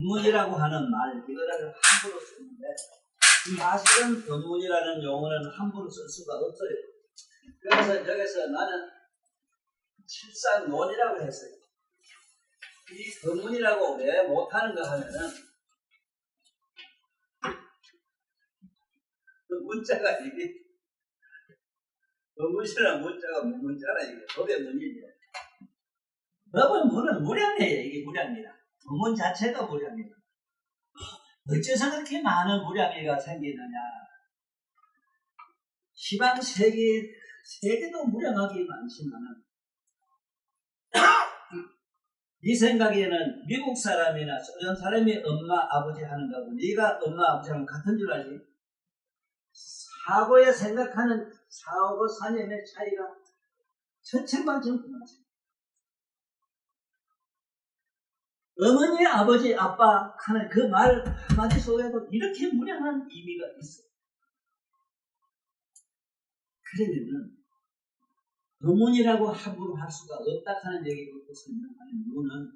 법문이라고 하는 말, 이거를 함부로 쓰는데, 사실은 법문이라는 용어는 함부로 쓸 수가 없어요. 그래서 여기서 나는 칠상론이라고 했어요. 이 법문이라고 왜 못하는가 하면은, 그 문자가 이게, 법문이라는 문자가 문자라 이게, 법의 문이죠. 법은 문은 무량이에요. 이게 무량이라. 법문 자체가 무량이다. 어째서 그렇게 많은 무량이가 생기느냐. 시방 세계도 무량하게 많지만은, 네 생각에는 미국 사람이나 소련 사람이 엄마 아버지 하는 거고 네가 엄마 아버지랑 같은 줄 알지? 사고에 생각하는 사고 사념의 차이가 천천만천 그만치. 어머니 아버지 아빠 하는 그 말 한마디 속에도 이렇게 무량한 의미가 있어. 그러면은 법문이라고 함부로 할 수가 없다 하는 얘기부터 설명하는 이유는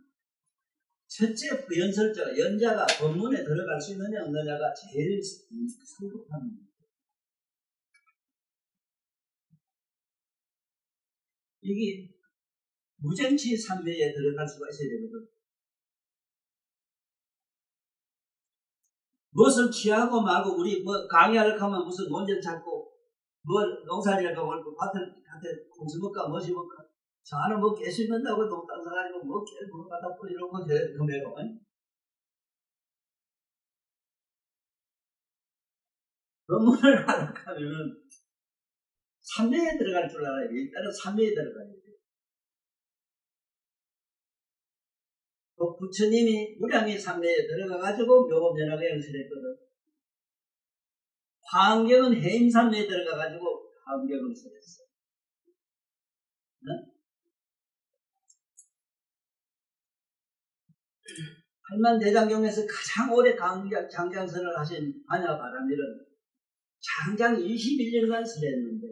첫째 연설자가 연자가 법문에 들어갈 수 있느냐 없느냐가 제일 성급합니다. 이게 무정치 삼매에 들어갈 수가 있어야 되거든. 무엇을 취하고 말고 우리 뭐 강의하려고 하면 무슨 논쟁 찾고 뭐 농사지으려고 하고 밭에 콩수 먹까 뭐지 먹까 저는 뭐 깨 심는다고 농땅 사가지고 뭐 깨 뭐 갖다 뿌리는 거 그매로 법문을 하려고 하면은 삼매에 들어갈 줄 알아야 돼. 일단은 삼매에 들어가야 돼. 부처님이 무량의 삼매에 들어가가지고 묘법연하고 연설했거든. 화엄경은 해임삼매에 들어가가지고 화엄경을 설했어. 응? 팔만대장경에서 가장 오래 장장선을 하신 반야바라밀은 장장 21년간 설했는데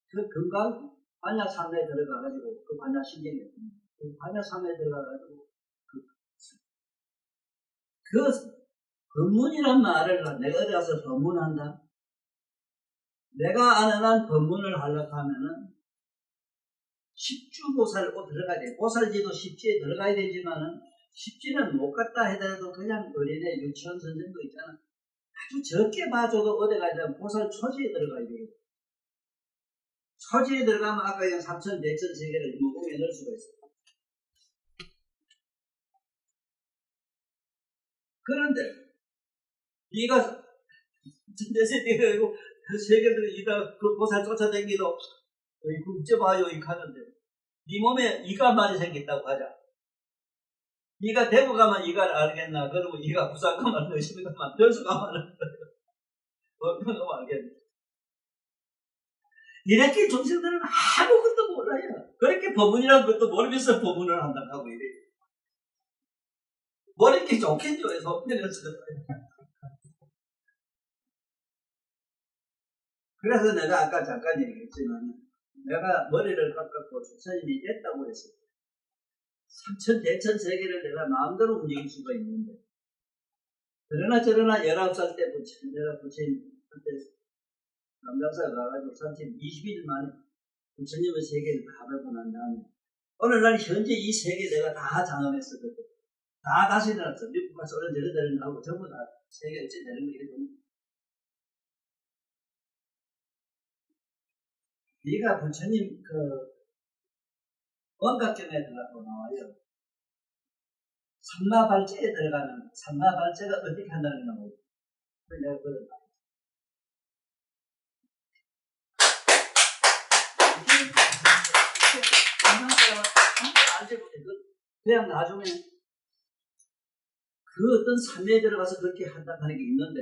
그 금방 반야삼매에 들어가가지고 그 반야신경에 그 반야삼매에 들어가가지고 그 법문이란 말을 내가 어디 가서 법문한다? 내가 아는 한 법문을 하려고 하면은 십주보살 꼭 들어가야 돼. 보살지도 십지에 들어가야 되지만은 십지는 못 갔다 하더라도 그냥 어린애 유치원 선생도 있잖아. 아주 적게 봐줘도 어디 가야 돼. 보살 초지에 들어가야 돼. 초지에 들어가면 아까 그냥 3천, 4천 세계를 무공에 넣을 수가 있어. 그런데 네가 내세계가 그 세계들 이가 그 보살 쫓아다니도 국제봐요 이 가는데 네 몸에 이가 많이 생겼다고 하자. 네가 대구 가면 이가를 알겠나? 그러면 네가 부산 가면 너시비 가면 별수 가면 어떤 거 알겠나? 이렇게 중생들은 아무것도 몰라요. 그렇게 법문이라는 것도 모르면서 법문을 한다고 하고 이래. 모르기 좋겠죠. 해서 그래서 내가 아까 잠깐 얘기했지만 내가 머리를 깎았고 조사님이 됐다고 했어요. 3천, 4천 세계를 내가 마음대로 움직일 수가 있는데 그러나 저러나 19살 때 내가 부처님한테 남장사 가가지고 20일 만에 부처님의 세계를 다 밟고 난 다음에 오늘날 현재 이 세계 내가 다 장엄했었거든. 다 다시 일어났어. 미국 가서 오늘 저러저러 하고 전부 다 세계 어찌 되는 거거든. 네가 부처님 그 원각경에 들어가고 나와요. 삼마발제에 들어가면 삼마발제가 어떻게 한다는 거 나와요. 그래서 내가 그걸 알지 못해. 그냥 나중에 그 어떤 삼매에 들어가서 그렇게 한다는 게 있는데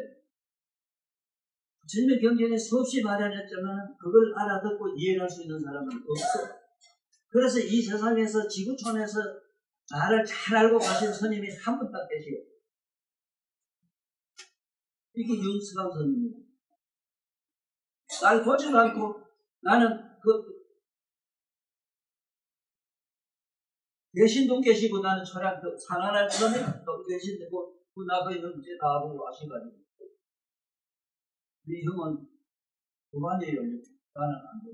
부처님의 경전에 수없이 마련했지만 그걸 알아듣고 이해할 수 있는 사람은 없어. 그래서 이 세상에서 지구촌에서 나를 잘 알고 가신 스님이 한 분 딱 계시요. 이게 윤수강 스님입니다. 날 보지도 않고 나는 대신동 계시고 나는 철학 산안할 그러면 계신데 그 나가 있는 문제 다 보고 아시가지고 우리 형은 그만이에요. 나는 안 돼.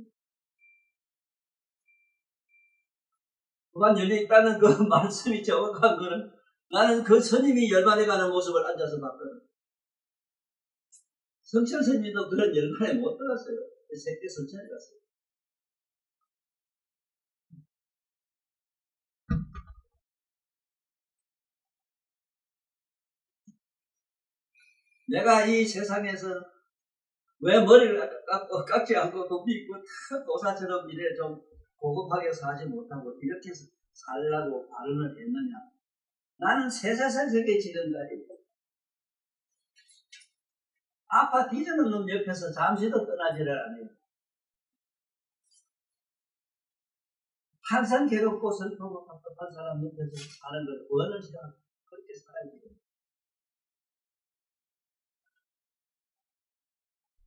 그만 열려있다는 그 말씀이 정확한 거는 나는 그 스님이 열반해가는 모습을 앉아서 봤거든. 성철 스님도 그런 열반에 못 들어갔어요. 새끼 성철에 갔어요. 내가 이 세상에서 왜 머리를 깎지 않고 높이 있고 도사처럼 이래 좀 고급하게 사지 못하고 이렇게 살라고 발언을 했느냐. 나는 세세세세계 지금까지 아파 뒤져는 놈 옆에서 잠시도 떠나지를 않아요. 항상 괴롭고 슬프고 답답한 사람 옆에서 사는 걸 원을 싫어하고 그렇게 살아야 돼요.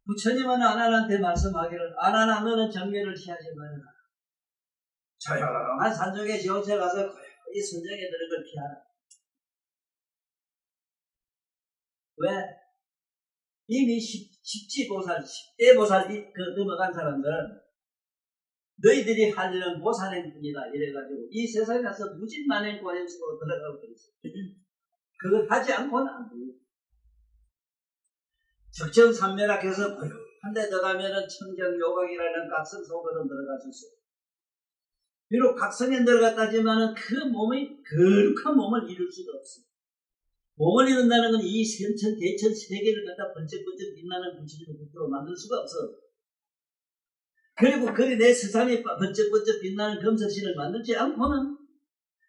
부처님은 아난한테 말씀하기를 아난아 너는 정멸을 피하지 말라. 조용한 산중에 지옥에 가서 이 선정에 드는 걸 피하라. 왜? 이미 10지보살, 10대 보살 넘어간 사람들은 너희들이 할 일은 보살행뿐이다 이래가지고 이 세상에 가서 무진만행 고행식으로 들어가고 있어요. 그걸 하지 않고는 안 돼요. 적정삼매락해서 한 대 더 가면은 청정요각이라는 각성 속으로 들어갈 수 있어요. 비록 각성에 들어갔다지만은 그 몸의 거룩한 몸을 이룰 수가 없어요. 몸을 이룬다는 건 이 선천, 대천, 세계를 갖다 번쩍번쩍 빛나는 부처님의 국도로 만들 수가 없어. 그리고 그리 내 세상에 번쩍번쩍 빛나는 금석신을 만들지 않고는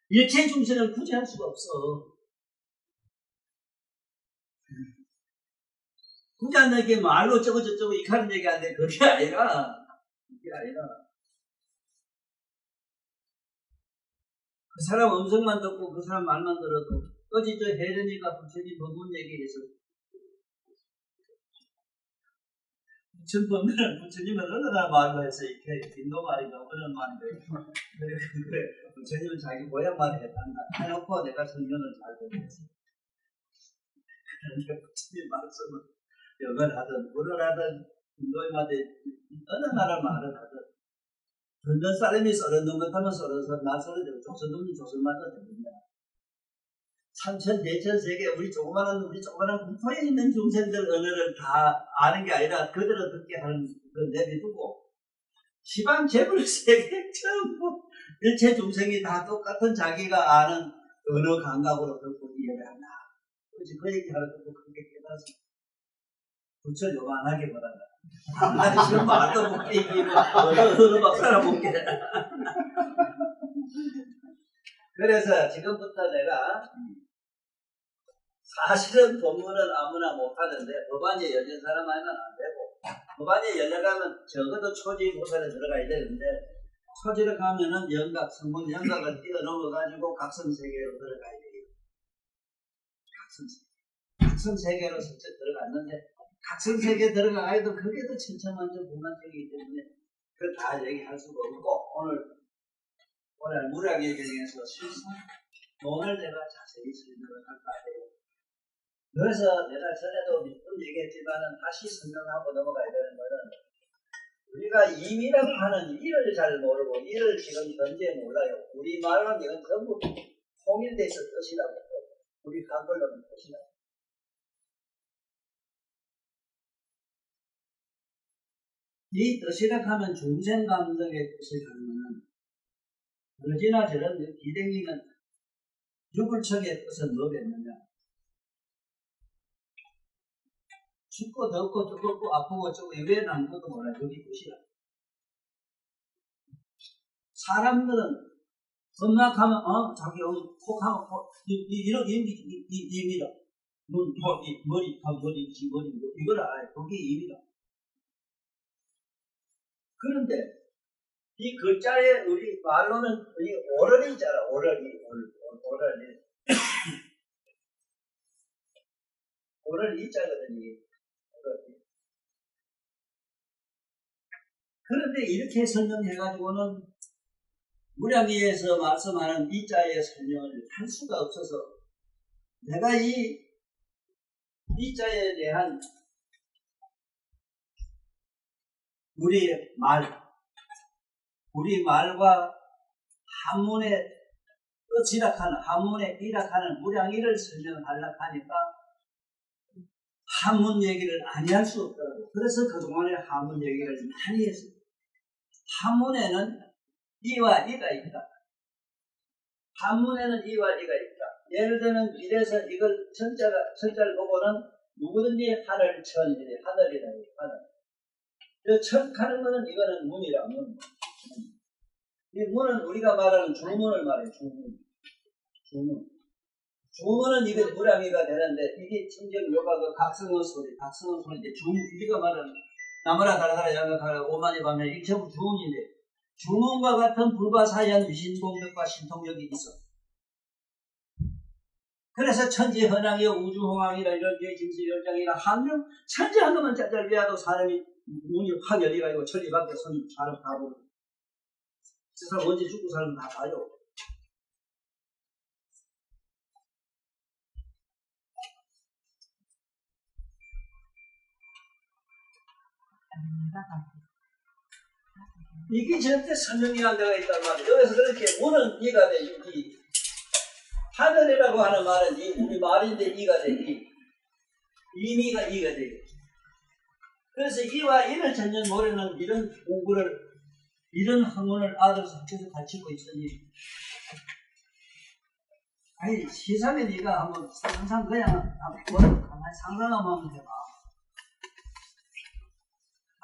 일체 중생을 구제할 수가 없어. 구제한다는 게 말로 저쩌고 이렇게 하는 얘기 안 돼. 그게 아니라 그 사람 음성만 듣고 그 사람 말만 들어도 어제 저 혜련이가 부처님 법문 얘기해서 부처님은 어느 날 말로 해서 이렇게 인도 말인가 어느 말인데 그래 부처님은 자기 고향 말을 했단다 해놓고 내가 성경을 잘 보겠어. 그런데 부처님 말씀은 영어를 하든 불어를 하든 인도에 마다 어느 나라 말을 하든 듣는 사람이 썰어놓은 것 하면 썰어서 나 썰어도 조선놈이 조선마다 됩니다. 삼천 대천 세계 우리 조그마한 국토에 있는 중생들 언어를 다 아는 게 아니라 그대로 듣게 하는 걸 내비두고 시방 재물 세계 전부 일체 중생이 다 똑같은 자기가 아는 언어 감각으로 듣고 이해를 한다. 그렇지 그 얘기하러 듣고 그렇게 깨달아서 부처 요만하게 말한다. 아니 지금 말도 못 깨기고 언어 박사라 못 깨. 그래서 지금부터 내가 사실은 법문은 아무나 못하는데 법안에 열린 사람 아니면 안 되고 법안에 열려가면 적어도 초지보살에 들어가야 되는데 초지를 가면은 영각, 성문 영각을 뛰어넘어가지고 각성세계로 들어가야 돼요. 각성세계로 슬쩍 들어갔는데 각성세계 들어가야도 그게 더 천차만별 공간적이기 때문에 그걸 다 얘기할 수가 없고 오늘 무량예경에서 실상 오늘 내가 자세히 설명을 할까 해요. 그래서 내가 전에도 몇 번 얘기했지만은 다시 설명하고 넘어가야 되는 거는 우리가 임이라고 하는 일을 잘 모르고 일을 지금 현재 몰라요. 우리 말은 이건 전부 통일돼서 뜻이라고 해요. 우리 한글로는 뜻이라고. 이 뜻이라고 하면 중생 감정의 뜻을 하면은 어지나 저런 기댕이는 유불척의 뜻은 뭐겠느냐? 춥고 덥고 뜨겁고 아프고 어쩌고 왜 난 것도 몰라. 여기 뜻이라. 사람들은 음악하면 자기 혹하면 이런 의미다. 머리 이걸 알아요. 그게 의미다. 그런데 이 글자에 우리 말로는 이 오럴이 있잖아. 오럴이 오럴 이자거든요. 그런데 이렇게 설명해가지고는 무량리에서 말씀하는 이자의 설명을 할 수가 없어서 내가 이 이자에 대한 우리 말과 한문에 지락하는 한문에 일학하는 무량이를 설명하려고 하니까 한문 얘기를 안 할 수 없더라고요. 그래서 그동안에 한문 얘기를 많이 했어요. 한문에는 이와 이가 있다. 한문에는 이와 이가 있다. 예를 들면 이래서 이걸 천자를 보고는 누구든지 하늘 천이래. 하늘이다. 하늘. 천하는 거는 이거는 문이라 문. 이 문은 우리가 말하는 주문을 말해요. 주문. 주문은 이게 무량이가 되는데 이게 청정 요가 각성어 소리인데 우리가 말하는 나무라 다라다라 양각하라 오만이 반면 이게 전부 주문인데 주문과 같은 불가사의한 위신공력과 신통력이 있어. 그래서 천지헌왕이여 우주홍왕이라 이런 진실열장이라 한명 천지 한 놈은 짤짤비야도 사람이 문이 확 열리가지고 천리 밖에 손이 사람 다 보고 저 사람 언제 죽고 사람 다 봐요. 이게 절대 설명이 안 되어 있단 말이에요. 여기서 그렇게 문은 이가 돼, 이. 하늘이라고 하는 말은 우리 말인데 이가 돼, 이. 이미가 이가 돼. 그래서 이와 이를 전혀 모르는 이런 공부를, 이런 학문을 아들에서 학교에서 가르치고 있으니, 아니, 세상에 네가 한번 항상 그냥 가만히 상상하면 해봐.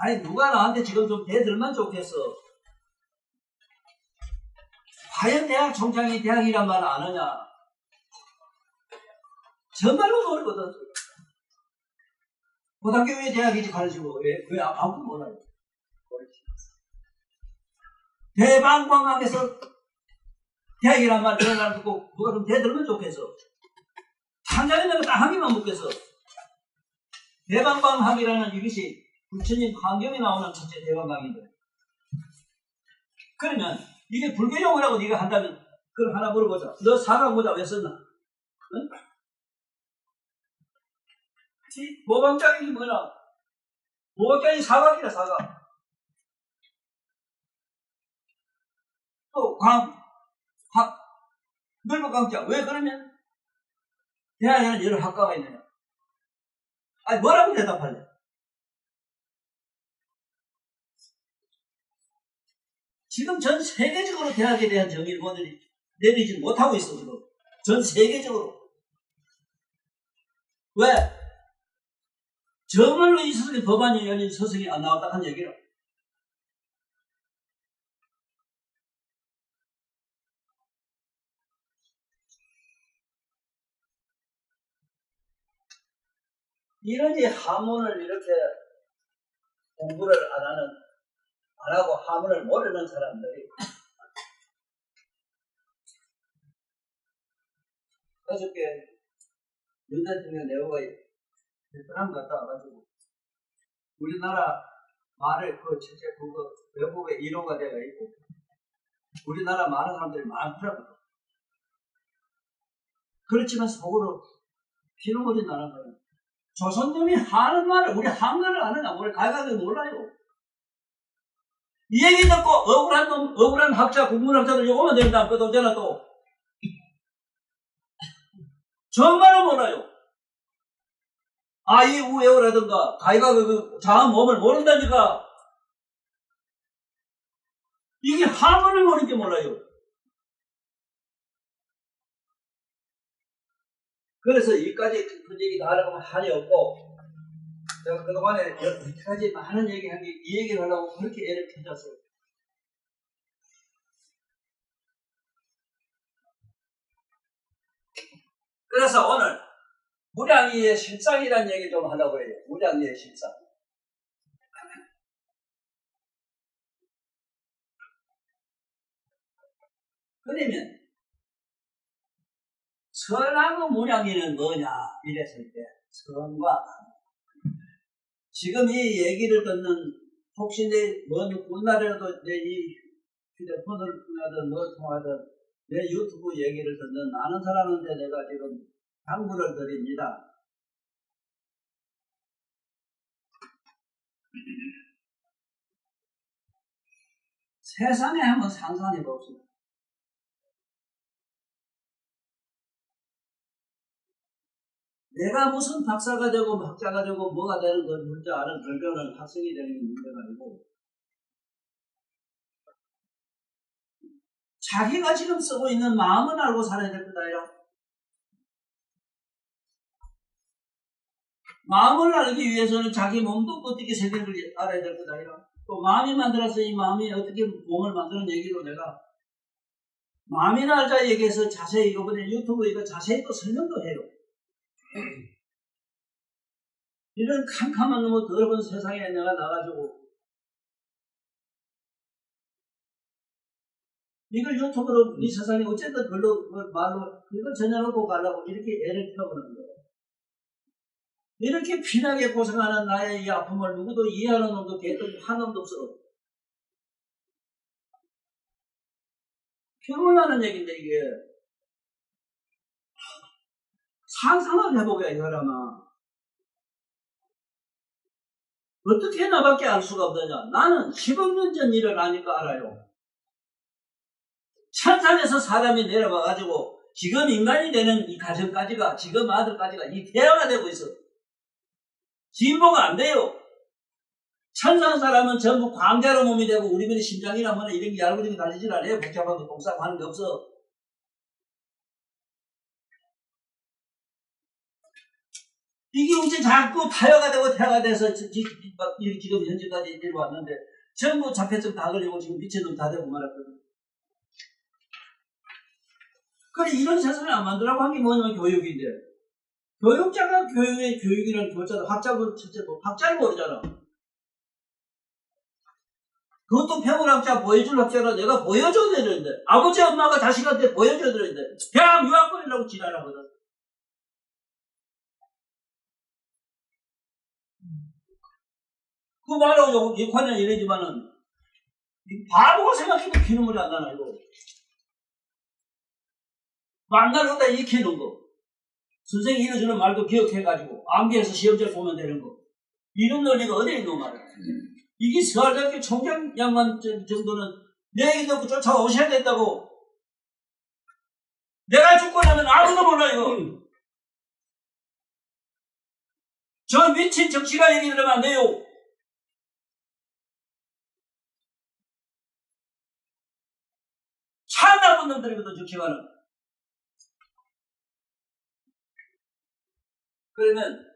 아니 누가 나한테 지금 좀 대들면 좋겠어. 과연 대학 총장이 대학이란 말 아느냐? 정말로 모르거든. 고등학교 왜 대학이지 가르치고 왜 아무도 몰라요. 대방광학에서 대학이란 말 그런 사람 듣고 누가 좀 대들면 좋겠어. 한자리 내가 딱 한 개만 묻겠어. 대방광학이라는 이것이 부처님 환경에 나오는 첫째 대방광인데. 그러면 이게 불교용어라고 네가 한다면 그걸 하나 물어보자. 너 사과모자 왜 썼나? 응? 모방장이 뭐냐? 모방장이 사과기라 사과. 또 넓은 강자. 왜 그러면 대학에는 여러 학과가 있느냐? 아니 뭐라고 대답할래? 지금 전 세계적으로 대학에 대한 정의를 내리지 못하고 있어, 지금. 전 세계적으로. 왜? 정말로 이 서석에 법안이 열린 서석이 안 나왔다 한 얘기라. 이러지 하문을 이렇게 공부를 안 하고 하문을 모르는 사람들이 어저께 윤 대통령 내후가 베트남 갔다 와가지고 우리나라 말을 첫째 그거 외국에 1호가 되어 있고 우리나라 많은 사람들이 많더라고요. 그렇지만 속으로 피눈물이 나는 거예요. 조선놈이 하는 말을 우리 한글을 아느냐 우리 갈각을 몰라요. 이 얘기 듣고 억울한 학자 국문학자들 요거만 된다 그 언제나 또 정말로 몰라요. 아이 우에오라든가 가이가 그 자아 몸을 모른다니까. 이게 한문을 모르는지 몰라요. 그래서 이까지 깊은 얘기 다 하려고 하면 한이 없고 제가 그동안에 여태까지 많은 얘기한 게 이 얘기를 하려고 그렇게 애를 펴졌어요. 그래서 오늘 무량이의 실상이라는 얘기 좀 하려고 해요. 무량이의 실상. 그러면 선하고 무량이는 뭐냐 이랬을 때 선과 지금 이 얘기를 듣는 혹시 먼 훗날에라도 이 휴대폰을 통하든 뭘 통하든 내 유튜브 얘기를 듣는 많은 사람한테 내가 지금 당부를 드립니다. 세상에 한번 상상해 봅시다. 내가 무슨 박사가 되고 학자가 되고 뭐가 되는 건 문제 아는 결과는 학생이 되는 게 문제가 아니고 자기가 지금 쓰고 있는 마음은 알고 살아야 될 거다. 마음을 알기 위해서는 자기 몸도 어떻게 세계를 알아야 될 거다. 또 마음이 만들어서 이 마음이 어떻게 몸을 만드는 얘기로 내가 마음이나 알자 얘기해서 자세히 이번에 유튜브 이거 자세히 또 설명도 해요. 이런 캄캄한 너무 더러운 세상에 내가 나가지고 이걸 유튜브로 이 세상에 어쨌든 글로 말로 이걸 전해놓고 가려고 이렇게 애를 태우는 거예요. 이렇게 피나게 고생하는 나의 이 아픔을 누구도 이해하는 놈도 개도 한 놈도 없어. 피곤하는 얘기인데 이게 상상을 해보게 이 사람아. 어떻게 나밖에 알 수가 없느냐. 나는 10억 년 전 일을 아니까 알아요. 천상에서 사람이 내려와가지고 지금 인간이 되는 이 가정까지가 지금 아들까지가 이 대화가 되고 있어. 진보가 안 돼요. 천상 사람은 전부 광대로 몸이 되고 우리들의 심장이나 뭐나 이런 게 얄궂은 게 달리질 않아요. 복잡한 거 똥싸고 하는 게 없어. 이게 이제 자꾸 타협가 되고 태화가 돼서 지금 현재까지 내려왔는데 전부 자폐증 다 걸리고 지금 미친놈 다 되고 말았거든. 그래 이런 세상을 안 만들라고 한 게 뭐냐면 교육인데 교육자가 교육이라는 교자도 학자고 첫째도 학자를 모르잖아. 그것도 평원학자 보여줄 학자라 내가 보여줘야 되는데 아버지 엄마가 자식한테 보여줘야 되는데 대학 유학벌이라고 지랄하거든. 그 말하고 욕하냐 이러지만은 바보가 생각해도 피눈물이 안 나나 이거. 만나려다 익히는 거. 선생이 이러주는 말도 기억해가지고 암기해서 시험지를 보면 되는 거. 이런 논리가 어디에 있는 말이야. 이게 서울대학교 총장 양반 정도는 내 얘기 듣고 쫓아오셔야 된다고. 내가 죽고 나면 아무도 몰라 이거. 저 미친 정치가 얘기 들으면 안 돼요. 참 나쁜 놈들이거든 정치가는. 그러면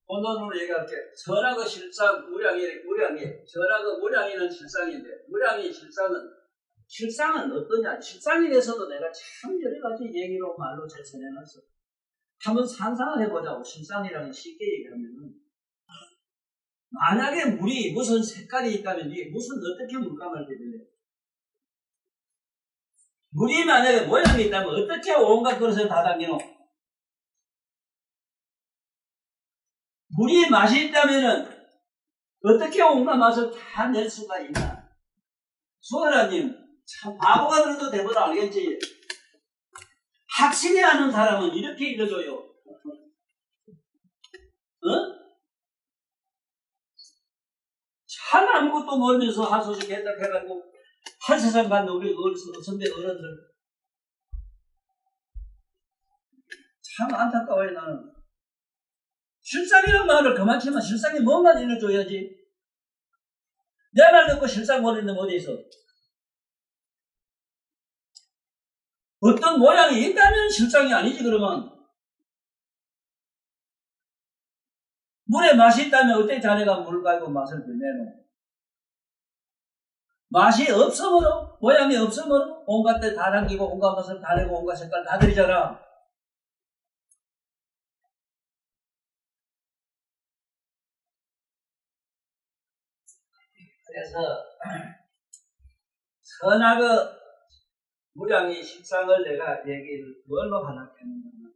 본론으로 얘기할게. 선악의 실상, 무량이, 선악의 무량이는 실상인데, 무량이 실상은 어떠냐? 실상에 대해서도 내가 참 여러 가지 얘기로 말로 잘 전해놨어. 한번 상상을 해보자고. 실상이라는 쉽게 얘기하면은, 만약에 물이 무슨 색깔이 있다면 이게 무슨 어떻게 물감을 되길래? 물이 만약에 모양이 있다면 어떻게 온갖 그릇을 다 담기노? 물이 맛이 있다면은 어떻게 온갖 맛을 다 낼 수가 있나? 소라님, 참 바보가 들어도 대보다 알겠지? 확실히 아는 사람은 이렇게 읽어줘요. 어? 참 아무것도 모르면서 하소식 해석해가지고 한 세상 갔는 우리 선배 어른들 참 안타까워요 나는. 실상이란 말을 그만치면 실상이 뭔가 일러줘야지. 내 말 듣고 실상 모르는 어디 있어? 어떤 모양이 있다면 실상이 아니지 그러면. 물에 맛이 있다면 어떻게 자네가 물 가지고 맛을 내노? 맛이 없으므로 모양이 없으므로 온갖 데 다 담기고 온갖 것을 다 내고 온갖 색깔 다 들이잖아. 그래서 선악의 무량의 실상을 내가 얘기를 뭘로 하나 했냐면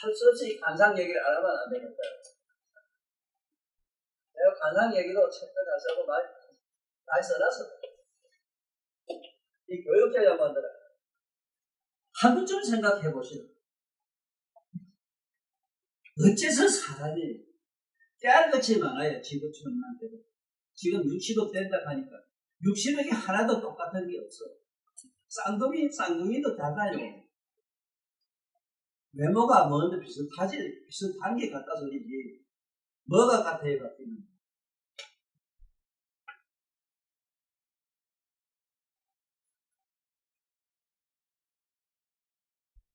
할 수 없이 관상 얘기를 안 하면 안 되겠다. 내가 관상 얘기도 책도 잘 쓰고 많이 써놨어. 이 교육자 양반들은 한 번쯤 생각해 보시오. 어째서 사람이 깨알같이 많아요. 지구촌한테도. 지금 60억 된다 하니까 60억이 하나도 똑같은 게 없어. 쌍둥이도 달라요. 외모가 뭔데 비슷하지, 비슷한 게 같다 소리지. 뭐가 같아요, 같으면.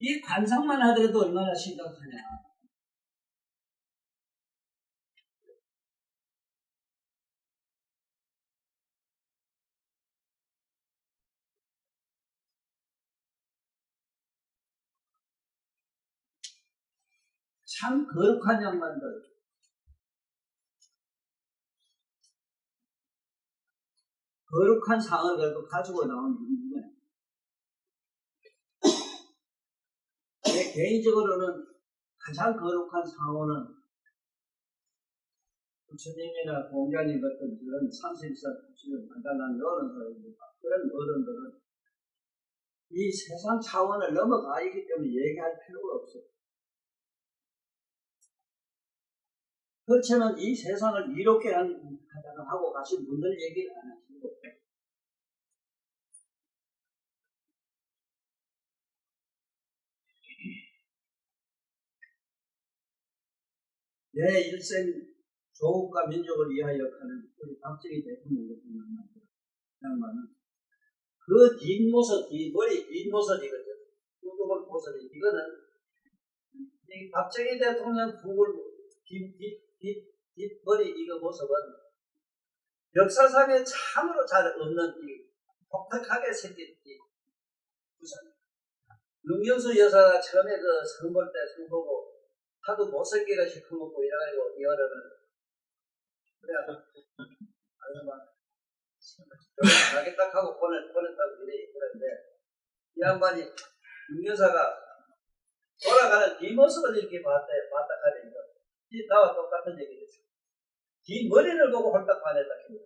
이 관상만 하더라도 얼마나 심각하냐. 참 거룩한 양반들. 거룩한 상을 그래도 가지고 나온 이유는 제 개인적으로는 가장 거룩한 상호는 부처님이나 공자님 같은 그런 30살, 90을 만달라는 어른들입니다. 그런 어른들은 이 세상 차원을 넘어가 있기 때문에 얘기할 필요가 없어요. 그렇지만 이 세상을 이롭게 하다가 하고 가신 분들 얘기를 안 하시고 내 일생 조국과 민족을 위하여 하는 우리 박정희 대통령 같은 양반은 그 뒷모습, 머리 뒷모습이거든. 후두골 모습이 이거는 이 박정희 대통령 뒷머리 이거 모습은 역사상에 참으로 잘 없는 이 독특하게 생긴 이 우선 윤경수 여사가 처음에 그 선볼 때 선보고 하도 못생기가 시커멓고 이래가지고 이 어른은 그래가지고 아주 막 나게 딱 하고 보냈다고 이래 그런데 이 양반이 윤여사가 돌아가는 뒷모습을 이렇게 봤다 하니까 이 나와 똑같은 얘기를 했어. 뒷머리를 보고 홀딱 반했다 했어.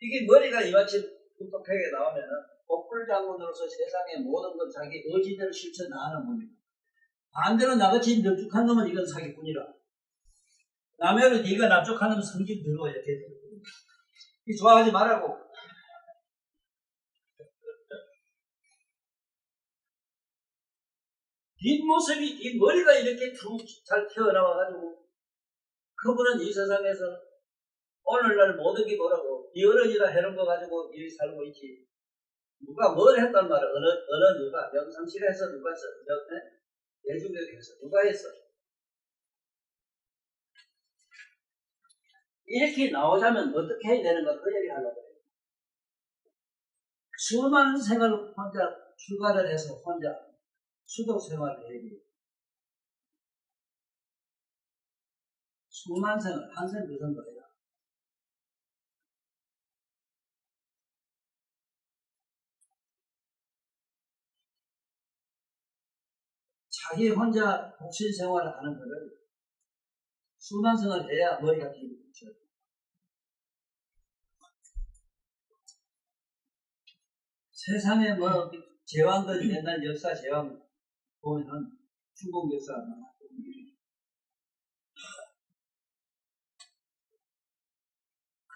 이게 머리가 이만치 똑똑하게 나오면은 복불장군으로서 세상의 모든 것 자기 의지대로 실천 나가는 겁니다. 반대로 나같이 널쭉한 놈은 이건 사기꾼이라. 남해로 네가 납족한 놈은 성질 들어 이렇게 좋아하지 말라고. 뒷모습이 이 머리가 이렇게 쭉 잘 튀어나와가지고 그분은 이 세상에서 오늘날 모든 게 뭐라고 이 어른이라 해놓은 거 가지고 일 살고 있지. 누가 뭘 했단 말이야. 어느 누가 영상실에서 누가 했어. 대중교육에서 누가 했어. 이렇게 나오자면 어떻게 해야 되는가 그 얘기 하려고 해요. 수많은 생활을 혼자 출가를 해서 혼자 수도 생활을 해야 돼요. 수많은 생활, 한생 두 생도 해라. 자기 혼자 복신 생활을 하는 거를 수많은 생활을 해야 머리가 길이 붙여요. 세상에 뭐 제왕들 옛날 역사 제왕 보면 중국 역사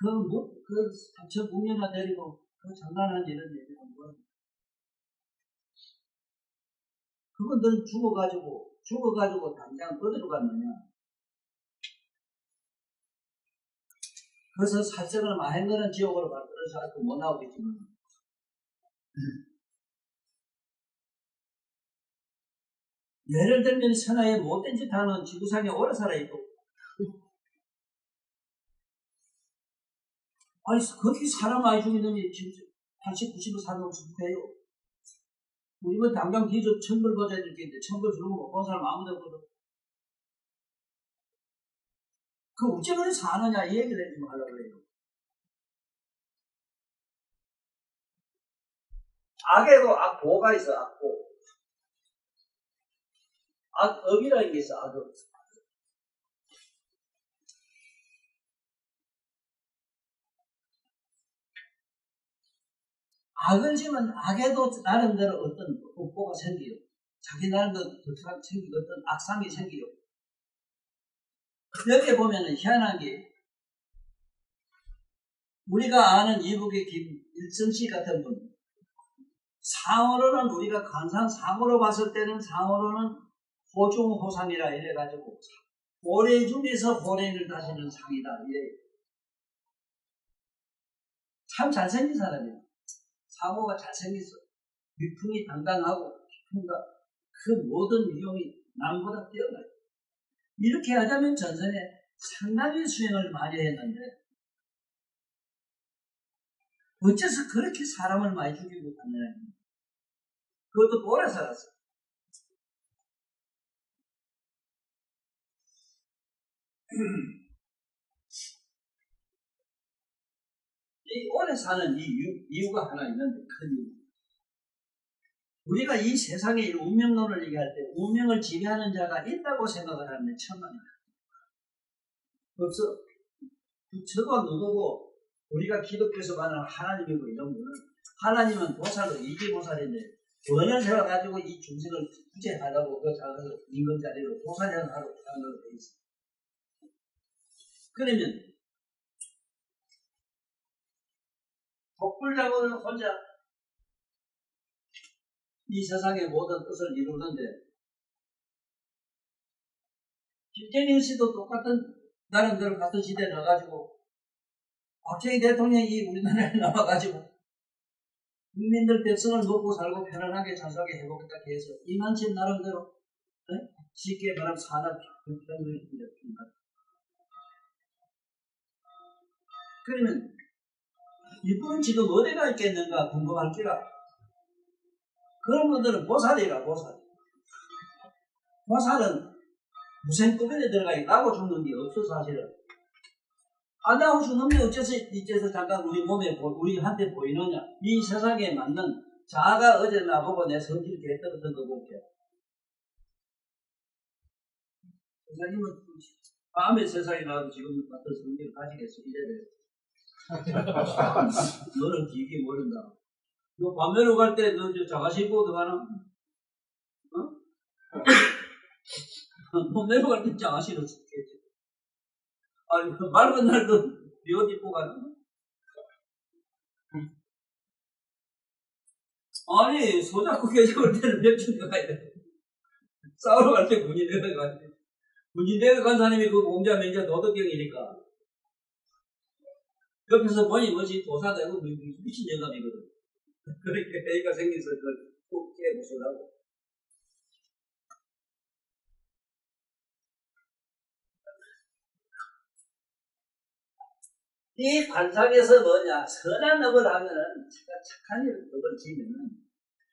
그 3,900년 데리고 그 장난한 이런 얘기하는 건 그분들은 죽어가지고 당장 어디로 갔느냐. 그래서 살생을 많이 거는 지옥으로 만들어서 아직도 못 나오겠지만 예를 들면 천하에 못된 짓 하는 지구상에 오래 살아있고 아니 그렇게 사람 많이 죽이는 놈이 지금 80, 90을 사는 놈 죽어요. 우리는 당장 기적 천벌 받아야 될 게 있는데 천벌 주는 거 못 본 사람 아무도 없거든. 그 어째 그래 사느냐 이 얘기를 좀 하려고 해요. 악에도 악보가 있어. 악보. 악업이라는 게 있어. 악업. 악을 지면 악에도 나름대로 어떤 업보가 생겨요. 자기 나름대로 덕사가 생기고 어떤 악상이 생겨요. 여기 보면은 희한한 게 우리가 아는 이북의 김일성 씨 같은 분, 상어로는 우리가 관상 상어로 봤을 때는 상어로는 호중호상이라 이래가지고 호래 중에서 호래를 다시는 상이다 이래. 참 잘생긴 사람이야. 상어가 잘생겼어. 미풍이 당당하고 기품과 그 모든 위용이 남보다 뛰어나요. 이렇게 하자면 전생에 상당히 수행을 많이 했는데 어째서 그렇게 사람을 많이 죽이고 다니냐. 그것도 오래 살았어. 이 오래 사는 이유가 하나 있는데 큰 이유. 우리가 이 세상에 운명론을 얘기할 때 운명을 지배하는 자가 있다고 생각을 하는데 천만이다. 없어. 저거 누구고 우리가 기독교에서 말하는 하나님이고 이런 분은 하나님은 보살로 이지보살인데 원을 세워가지고 이 중생을 구제하려고 그 작은 임금자리로 보살을 하러 가는 걸로 되어 있어. 그러면 독불장군은 혼자 이 세상의 모든 뜻을 이루는데 김정일 씨도 똑같은 나름대로 같은 시대에 나가지고 박정희 대통령이 우리나라에 나와가지고 국민들 백성을 먹고 살고 편안하게 잘 살게 해보겠다 해서 이만침 나름대로 쉽게 말하면 산업혁명을 일으킨다. 그러면 이분은 지금 어디가 있겠는가 궁금할 기라. 그런 분들은 보살이라 보살. 보살은 무생급에 들어가 있다고 죽는 게 없어 사실은. 안 나고 죽는데 어째서 잠깐 우리 몸에 우리한테 보이느냐. 이 세상에 맞는 자아가 어제 나보고 내 성질을 개떡었던 거 볼게. 선생님은 밤에 세상에 나와도 지금 같은 성질을 가지겠어. 이래래. 너는 길게 모른다. 너 밤에로 갈 때 너 자가신고 들어가나? 어? 너 내려갈 때 자가신을 쓰겠지. 아니, 맑은 날도 비옷 입고 가나? 아니, 소잡고 계셔올 때는 맥주 가야 돼. 싸우러 갈 때 군인대가 가야 돼. 군인대가 간 사람이 그 공자 맹자 도덕경이니까. 옆에서 보니 뭐지 도사되고 미친 영감이거든. 그렇게 애가 생겨서 그걸 꼭 깨부수라고. 이 관상에서 뭐냐, 선한 업을 하면은, 착한 업을 지면은,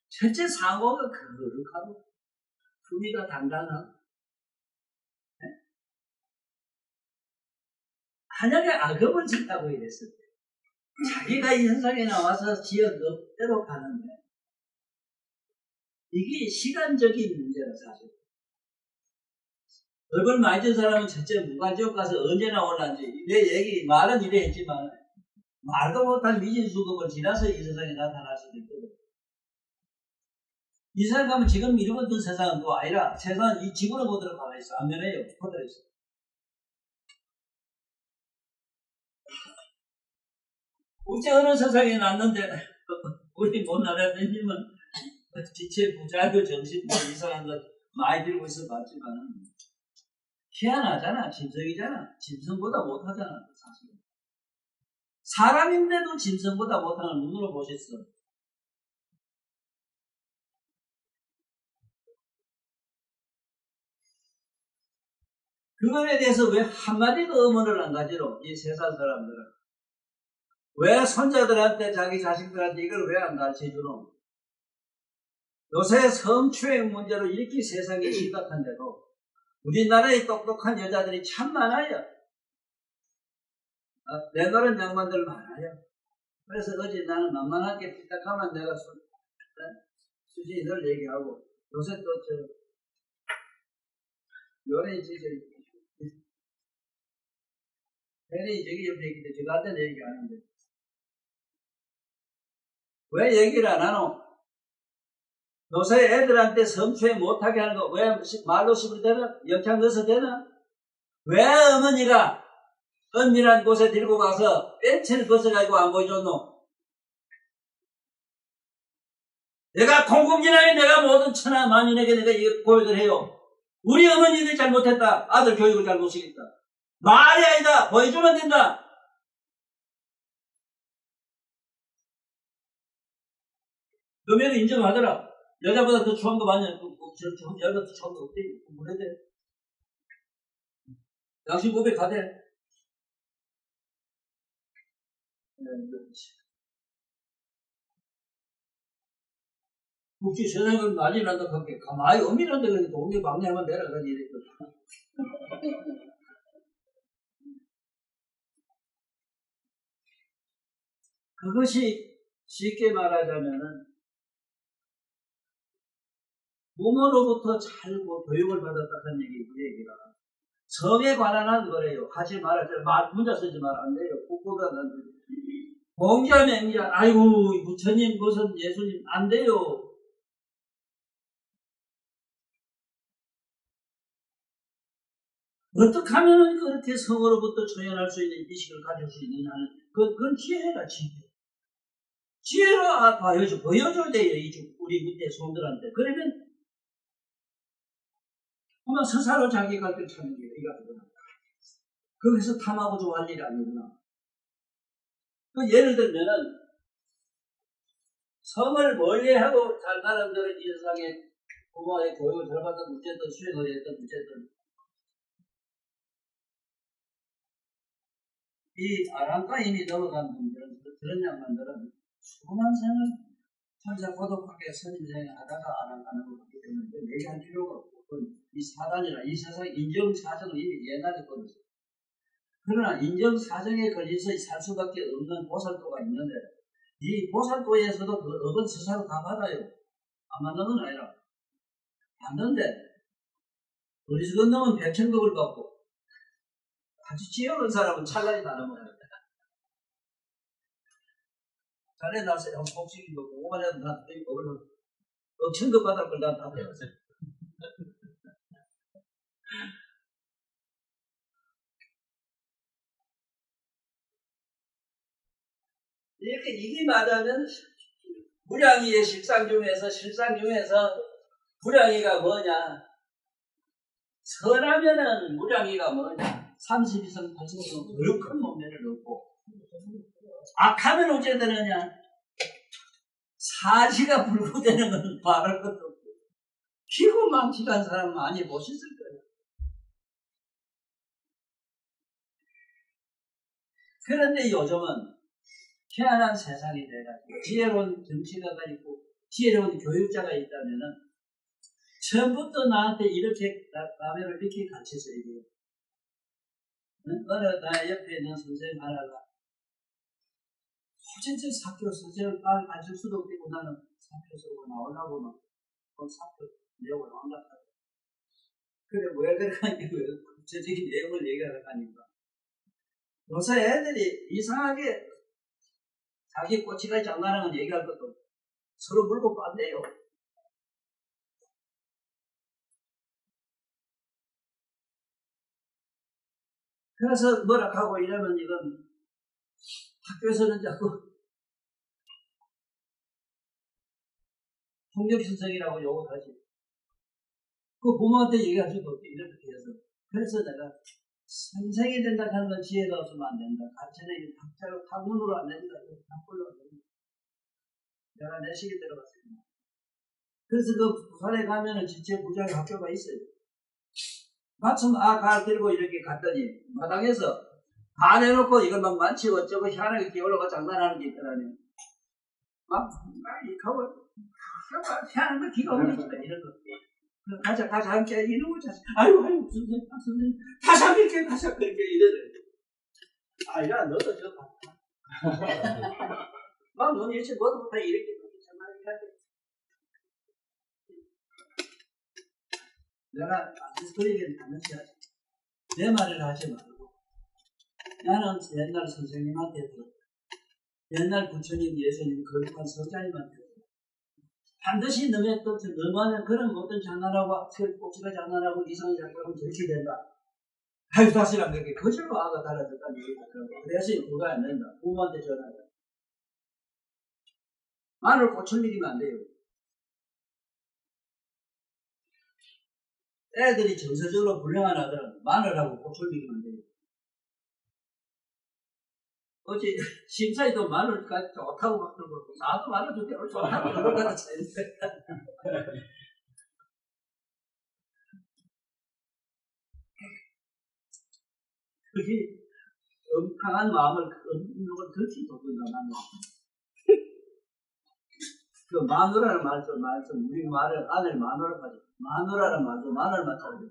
첫째 상호가 거룩하고, 품위가 당당하고, 만약에 악업을 짓다고 이랬을 때, 자기가 이 세상에 나와서 지은 업대로 가는데, 이게 시간적인 문제라 사실. 얼굴 많이 진 사람은 첫째 무간지옥 가서 언제 나올란지 내 말은 이래 했지만 말도 못한 미진수급을 지나서 이 세상에 나타날 수도 있거든. 이 세상 가면 지금 이루어진 세상은 또 아니라 세상은 이 지구로 보도록 가만히 있어. 안면에요. 퍼져 있어. 어째 어느 세상에 났는데 우리 못나라님은 지체 부자도 정신도 이상한 것 많이 들고 있어 봤지만 희한하잖아. 짐승이잖아. 짐승보다 못하잖아. 사실. 사람인데도 짐승보다 못하는 걸 눈으로 보셨어. 그거에 대해서 왜 한마디도 의문을 안 가지러 이 세상 사람들은 왜 손자들한테 자기 자식들한테 이걸 왜 안 가르쳐주노? 요새 성추행 문제로 이렇게 세상이 심각한데도 우리나라의 똑똑한 여자들이 참 많아요. 내노른 양반들 많아요. 그래서 어제 나는 만만하게 부탁하면 내가 수진이 늘 얘기하고 요새 또 요래 괜히 저기 옆에 있는데 저 같은 얘기 하는데 왜 얘기를 안 하노? 요새 애들한테 성추행 못하게 하는 거 왜 말로 씹을 되나? 연창 넣어서 되나? 왜 어머니가 은밀한 곳에 들고 가서 벤치를 벗어가지고 안 보여줬노? 내가 공공연하게 내가 모든 천하 만인에게 내가 이거 고백을 해요. 우리 어머니들이 잘못했다. 아들 교육을 잘못시켰다. 말이 아니다. 보여주면 된다. 너네도 인정하더라. 여자보다 더 추한 거 많이 여자보다 더 추한 거 어때? 뭐래 돼? 양심 고백하대. 혹시 세상을 난리 난다 할게 가만히 엄밀한데 그래도 동네 막내만 내려가지 이랬거든. 그것이 쉽게 말하자면은 부모로부터 잘 교육을 받았다는 얘기, 그 얘기가. 성에 관한 거래요. 하지 말아야 돼. 문자 쓰지 말아. 안 돼요. 국보가 안 돼요. 공자, 맹자, 아이고, 부처님, 무슨 예수님, 안 돼요. 어떻게 하면 그렇게 성으로부터 초연할 수 있는 의식을 가질 수 있느냐 하는, 그건 지혜라, 지혜. 지혜로 보여줘야 돼요, 우리 밑에 손들한테. 그러면, 아마 스스로 자기 갈 길 찾는 게 이거구나. 거기서 탐하고 좋아할 일이 아니구나. 예를 들면은, 성을 멀리하고 잘 사람들은 이 세상에 부모의 교육을 잘 받던 어쨌든 수행을 했던 어쨌든 이 아랑가임이 넘어간 분들은 그런 양반들은 수많은 생을 혼자 고독하게 스님생을 하다가 아랑가는 걸 하기 때문에 얘기할 필요가 없고 이 사단이나 이 세상 인정사정은 이미 옛날에 걸렸어요. 그러나 인정사정에 걸려서 살 수밖에 없는 보살도가 있는데 이 보살도에서도 그 업은 스스로 다 받아요. 안 받는 건 아니라 받는데 어리석은 놈은 백천급을 받고 아주 지혜로운 사람은 찰나리 나눠먹어요. 자네 나서 복식이 먹고 5만 해도 나 억천급 받을 걸 난 다 배웠어요. 이렇게 이게 맞으면 무량이의 실상 중에서 무량이가 뭐냐? 선하면은 무량이가 뭐냐? 32성 8성성 거룩한 몸매를 얻고 악하면 어째 되느냐? 사지가 불구되는 건 말할 것도 없고 피고 망치한 사람 많이 보셨을 거예요. 그런데 요즘은 희한한 세상이 돼가지고 지혜로운 정치가가 있고 지혜로운 교육자가 있다면은 처음부터 나한테 이렇게 남을 이렇게 가르쳐서 얘기해요. 어느 나 옆에 있는 선생님 하나가 진짜 사표 선생을 딸 가질 수도 없고 나는 사표 쓰고 나오려고 막 사표 내용을 완벽하고 그래 왜 그러냐고 구체적인 내용을 얘기하러 가니까 요새 애들이 이상하게 자기 꼬치가 장난하는 건 얘기할 것도 없고 서로 물고 빤대요. 그래서 뭐라 하고 이러면 이건 학교에서는 자꾸 폭력신성이라고 욕을 하지. 그 부모한테 얘기할 수도 없게 이렇게 해서. 그래서 내가 선생이 된다 하는 건 지혜가 없으면 안 된다. 가르쳐내기 학자로 학문으로 안 된다. 학벌로 안 된다. 내가 내 시기 들어갔습니다. 그래서 그 부산에 가면은 지체 부장의 학교가 있어요. 마침 가 들고 이렇게 갔더니 마당에서 다 내놓고 이걸 막 만치고 어쩌고 희한하게 기어올라가 장난하는 게 있더라니. 이가고 희한한 거 기가 오르니까 이런 거. 가자 함께 이러고 자자. 아이고 선생님 다시 함께 이래요. 야 너도 저 봐. 넌 일체 뭐도 못해 이렇게 장난이니까. 내가 그 얘기는 하는지 내 말을 하지 말고 나는 옛날 선생님한테 옛날 부처님, 예수님, 거룩한 성자님한테 반드시 너의 뜻을 너무하면 그런 어떤 장난하고 꼭지가 장난하고 이상한 장난하고 들게 된다. 아유 다시는 그렇게 거절로 아가 달아졌다는 얘기가 들어요. 그래서 그거 안 된다. 부모한테 전화해. 마늘 고칠 일이면 안 돼요. 애들이 정서적으로 불량한 아들은 마늘하고 고칠 일이면 안 돼요. 어제 심사위도 마늘까지 좋다고 막 그러고 나도 마늘 좀 배울 좋다고 그걸 갖다 차이는데 그게 강한 마음을 누가 그렇게 돋는다 마늘. 그 마누라는 말씀 우리 말을 아들 마누라까지 마누라는 말도 마늘 맞잖아요.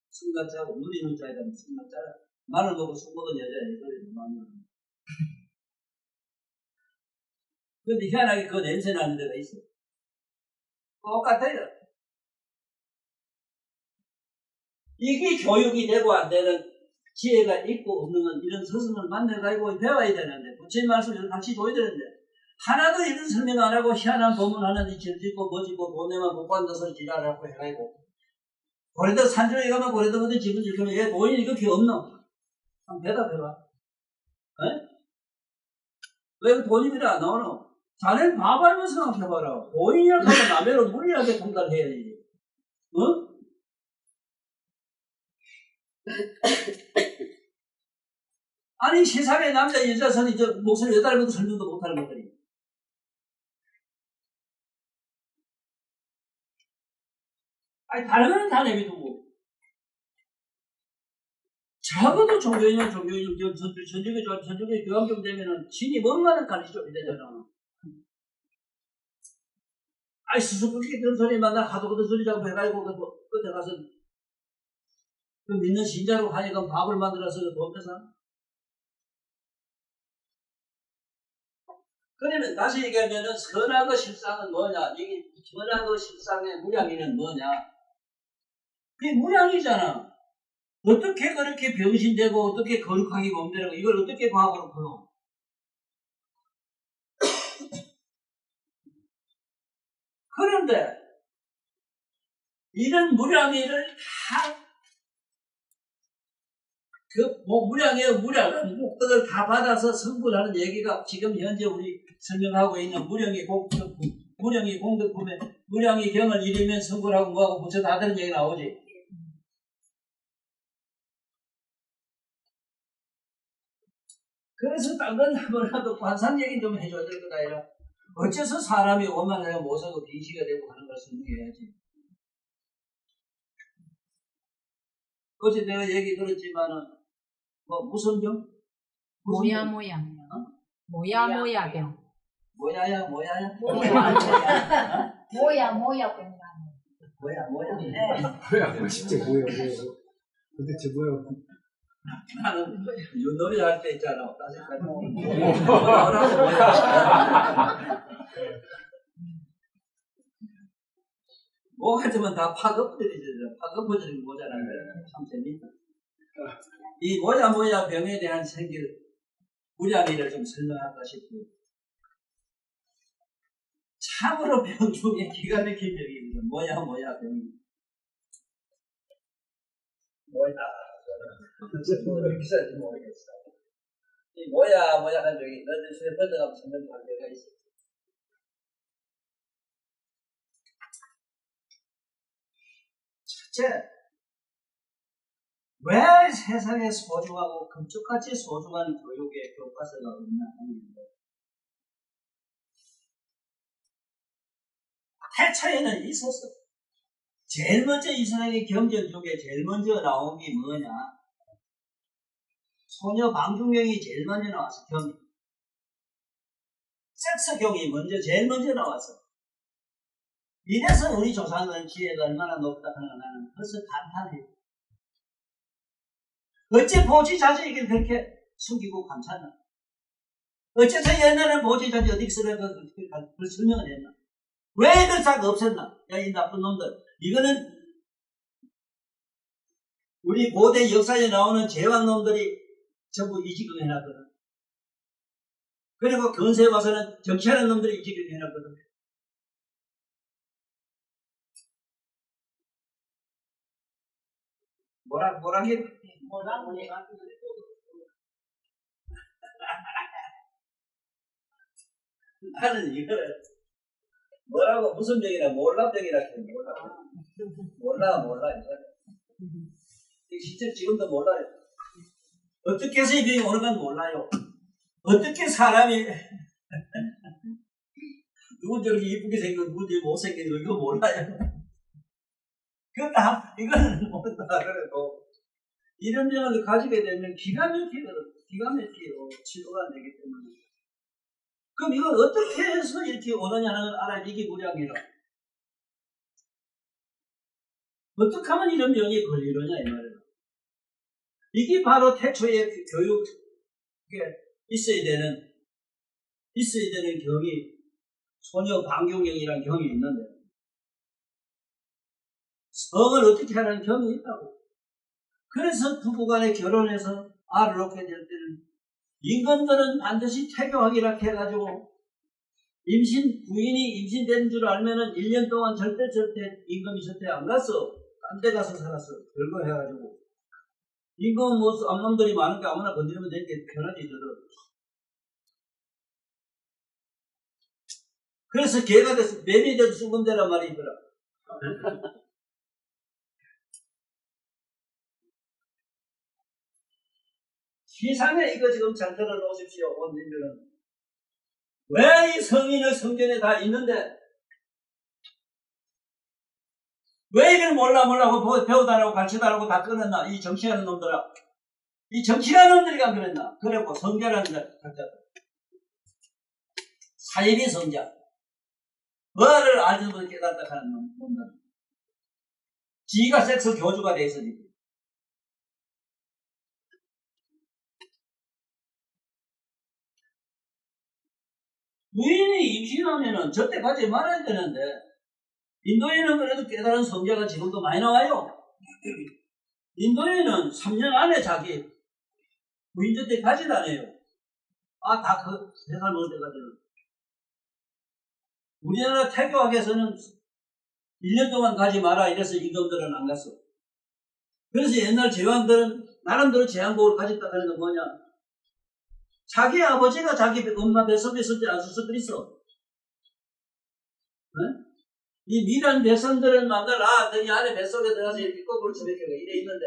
승가자고 누리는 자에다 승가자 마늘 먹고 술 먹은 여자애 그래 마누라. 근데 희한하게 그 냄새 나는 데가 있어. 똑같아요. 이게 교육이 되고 안 되는 지혜가 있고 없는 건 이런 스승을 만나가지고 배워야 되는데 부처님 말씀을 같이 줘야 되는데 하나도 이런 설명 안 하고 희한한 법문 하나니 질짓고 뭐지고 돈에만 못 받아서 지랄하고 해가지고 고래도 산중에 가면 고래도 어디 집을 지르면 얘 돈이 이렇게 없노? 한번 대답해봐. 왜 돈이 그래 안 나오노? 자네는 바보하면 생각해봐라. 돈이라고 하면 남해로 무리하게 통달해야지. 어? 아니 세상에 남자 여자선이 저 목소리 8번도 설명도 못하는 것들이 아니 다른 거는 다 내비두고 적어도 종교인은 종교인 전적에 교황 좀 되면은 신이 뭔가는 가르쳐줘야 되잖아. 아이 수수께끼 그런 소리만 나 하도 그런 소리 자꾸 해가지고 그때 가서 그 믿는 신자로 하니까 밥을 만들어서 돈 뺏어. 그러면 다시 얘기하면은 선악의 실상은 뭐냐? 이게 선악의 실상의 무량이는 뭐냐? 그게 무량이잖아. 어떻게 그렇게 병신되고 어떻게 거룩하게 몸되고 이걸 어떻게 과학으로 풀어? 그런데 이런 무량이를 다 그 무량의 무량은 목덕을 다 받아서 성불하는 얘기가 지금 현재 우리 설명하고 있는 무량의 공덕품에 무량의 경을 이루면 성불하고 뭐하고 붙여 다 다른 얘기 나오지. 그래서 딴 건 뭐라도 관상 얘기 좀 해줘야 될 거다 이라. 어째서 사람이 오만하여 못하고 빙시가 되고 하는 걸 설명해야지. 어제 내가 얘기 들었지만은 무슨 병? 모야병. 모야병. 뭐야야? 모야병. 뭐야? 뭐야? 진짜 뭐야? 도대체 뭐야? 나는 윷놀이 할 때 있잖아. 따뜻하게 뭐라고 뭐야? 뭐 같으면 다 파급들이잖아. 파급버리는 거잖아. 참 재밌다. 이 뭐야 병에 대한 생길 무량이를 좀 설명할까 싶어요. 참으로 병 중에 기가 막힌 병이거든. 뭐야 병이. 뭐야. 비싼지 모르겠어. 이 뭐야 한 적이 너들 수에 번져가면 설명할 때가 있어. 첫째, 왜 세상에 소중하고 금쪽같이 소중한 교육에 교과서가 없나 하는 거예요. 태초에는 있었어. 제일 먼저 이 세상의 경전 중에 제일 먼저 나온 게 뭐냐? 소녀 방중경이 제일 먼저 나왔어. 섹스경이 제일 먼저 나왔어. 이래서 우리 조상은 지혜가 얼마나 높다 하는 나는 벌써 감탄해. 어째 보지자지에게 그렇게 숨기고 감찼나? 어째서 옛날에 보지자지 어디 쓰려고 그걸 설명을 했나? 왜 그 싹 없앴나? 야, 이 나쁜 놈들. 이거는 우리 고대 역사에 나오는 제왕놈들이 전부 이직을 해놨거든. 그리고 근세에 와서는 정치하는 놈들이 이 집을 해놨거든. 뭐라 해? 나는 이거를 뭐라고 무슨 병이라 몰라병이라 해. 몰라 실제 지금도 몰라요. 어떻게 해서 이 병이 오는 건 몰라요. 어떻게 사람이 누군 저렇게 이쁘게 생긴 누군 저렇게 못생긴 거 이거 몰라요. 이거는 모른다 그래도 이런 병을 가지게 되면 기가 막히게 치료가 안 되기 때문에. 그럼 이걸 어떻게 해서 이렇게 오느냐는 걸 알아야 이게 무량이라. 어떻게 하면 이런 병이 걸리느냐 이 말이에요. 이게 바로 태초의 교육에 있어야 되는 경이 소녀 방경경이라는 경이 있는데 성을 어떻게 하라는 경이 있다고. 그래서 부부간에 결혼해서 알을 낳게 될 때는 임금들은 반드시 태교하기라 해가지고 부인이 임신된 줄 알면은 1년 동안 절대 임금이 절대 안 갔어. 딴 데 가서 살았어. 별거 해가지고. 임금은 뭐 암놈들이 많으니까 아무나 건드리면 되게 편하지 저도. 그래서 개가 돼서 뱀이 돼도 수군대란 말이 있더라. 세상에 이거 지금 잘 들어놓으십시오. 원님들은 왜 이 성인의 성전에 다 있는데 왜 이걸 몰라고 배우다라고 가르쳐다라고 다 끊었나? 이 정치하는 놈들아. 이 정치하는 놈들이 안 그랬나? 그래고 성자라는 자들 사이비 성자 뭐를 알지도 깨닫다 하는 놈들 지가 섹스 교주가 돼 있으니 부인이 임신하면은 절대 가지 말아야 되는데 인도에는 그래도 깨달은 성자가 지금도 많이 나와요. 인도에는 3년 안에 자기 부인 곁에 가지라네요. 다 그 3살 먹을 때까지는. 우리나라 태교학에서는 1년 동안 가지 마라 이래서 임금들은 안 갔어. 그래서 옛날 제왕들은 나름대로 제왕복을 가졌다 하는 건 뭐냐? 자기 아버지가 자기 엄마 뱃속에 있을 때 아수스 그랬어. 네? 이 미란 백성들은 만날 너희 안에 뱃속에 들어가서 이렇게 거꾸로 저렇게 이래 있는데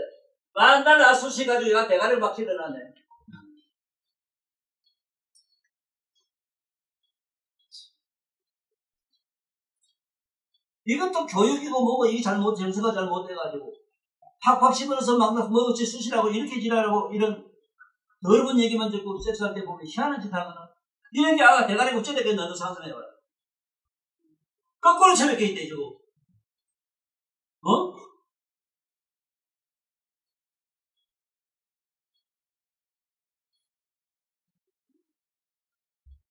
만날 아수시 가지고 얘가 대가리를 막 일어나네. 이것도 교육이고 뭐고 이게 정서가 잘못돼가지고 팍팍 씹어서 막 먹었지 수시라고 이렇게 지랄하고 이런 더러운 얘기만 듣고 섹스할 때 보면 희한한 짓 하거든. 이런 게 대가리 묻혀대게 너도 상상해봐라. 거꾸로 저렇게 있대 저거.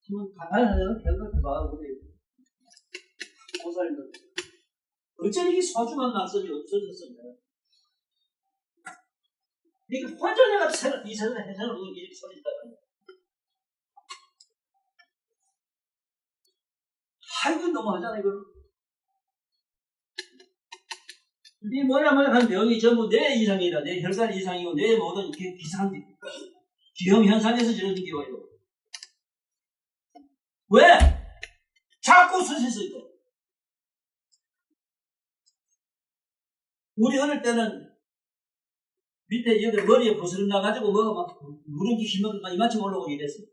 지금 가만히 생각해봐 우리 고사님들 어째 이게 소중한 낙선이 없어졌었냐. 이게 혼자 내가 이 세상에 해서는 이렇게 소리다가 이거 너무하잖아 이거. 이 뭐냐면 한 병이 전부 뇌 이상이다. 뇌 혈관 이상이고 뇌 모든 기상 기형현상에서 저러는 게 와요. 왜? 자꾸 수시서 있고. 우리 어릴 때는 밑에 여기 머리에 부스럼 나가지고 뭐가 막 누룽지 힘을 막 이만큼 올라오고 이랬어.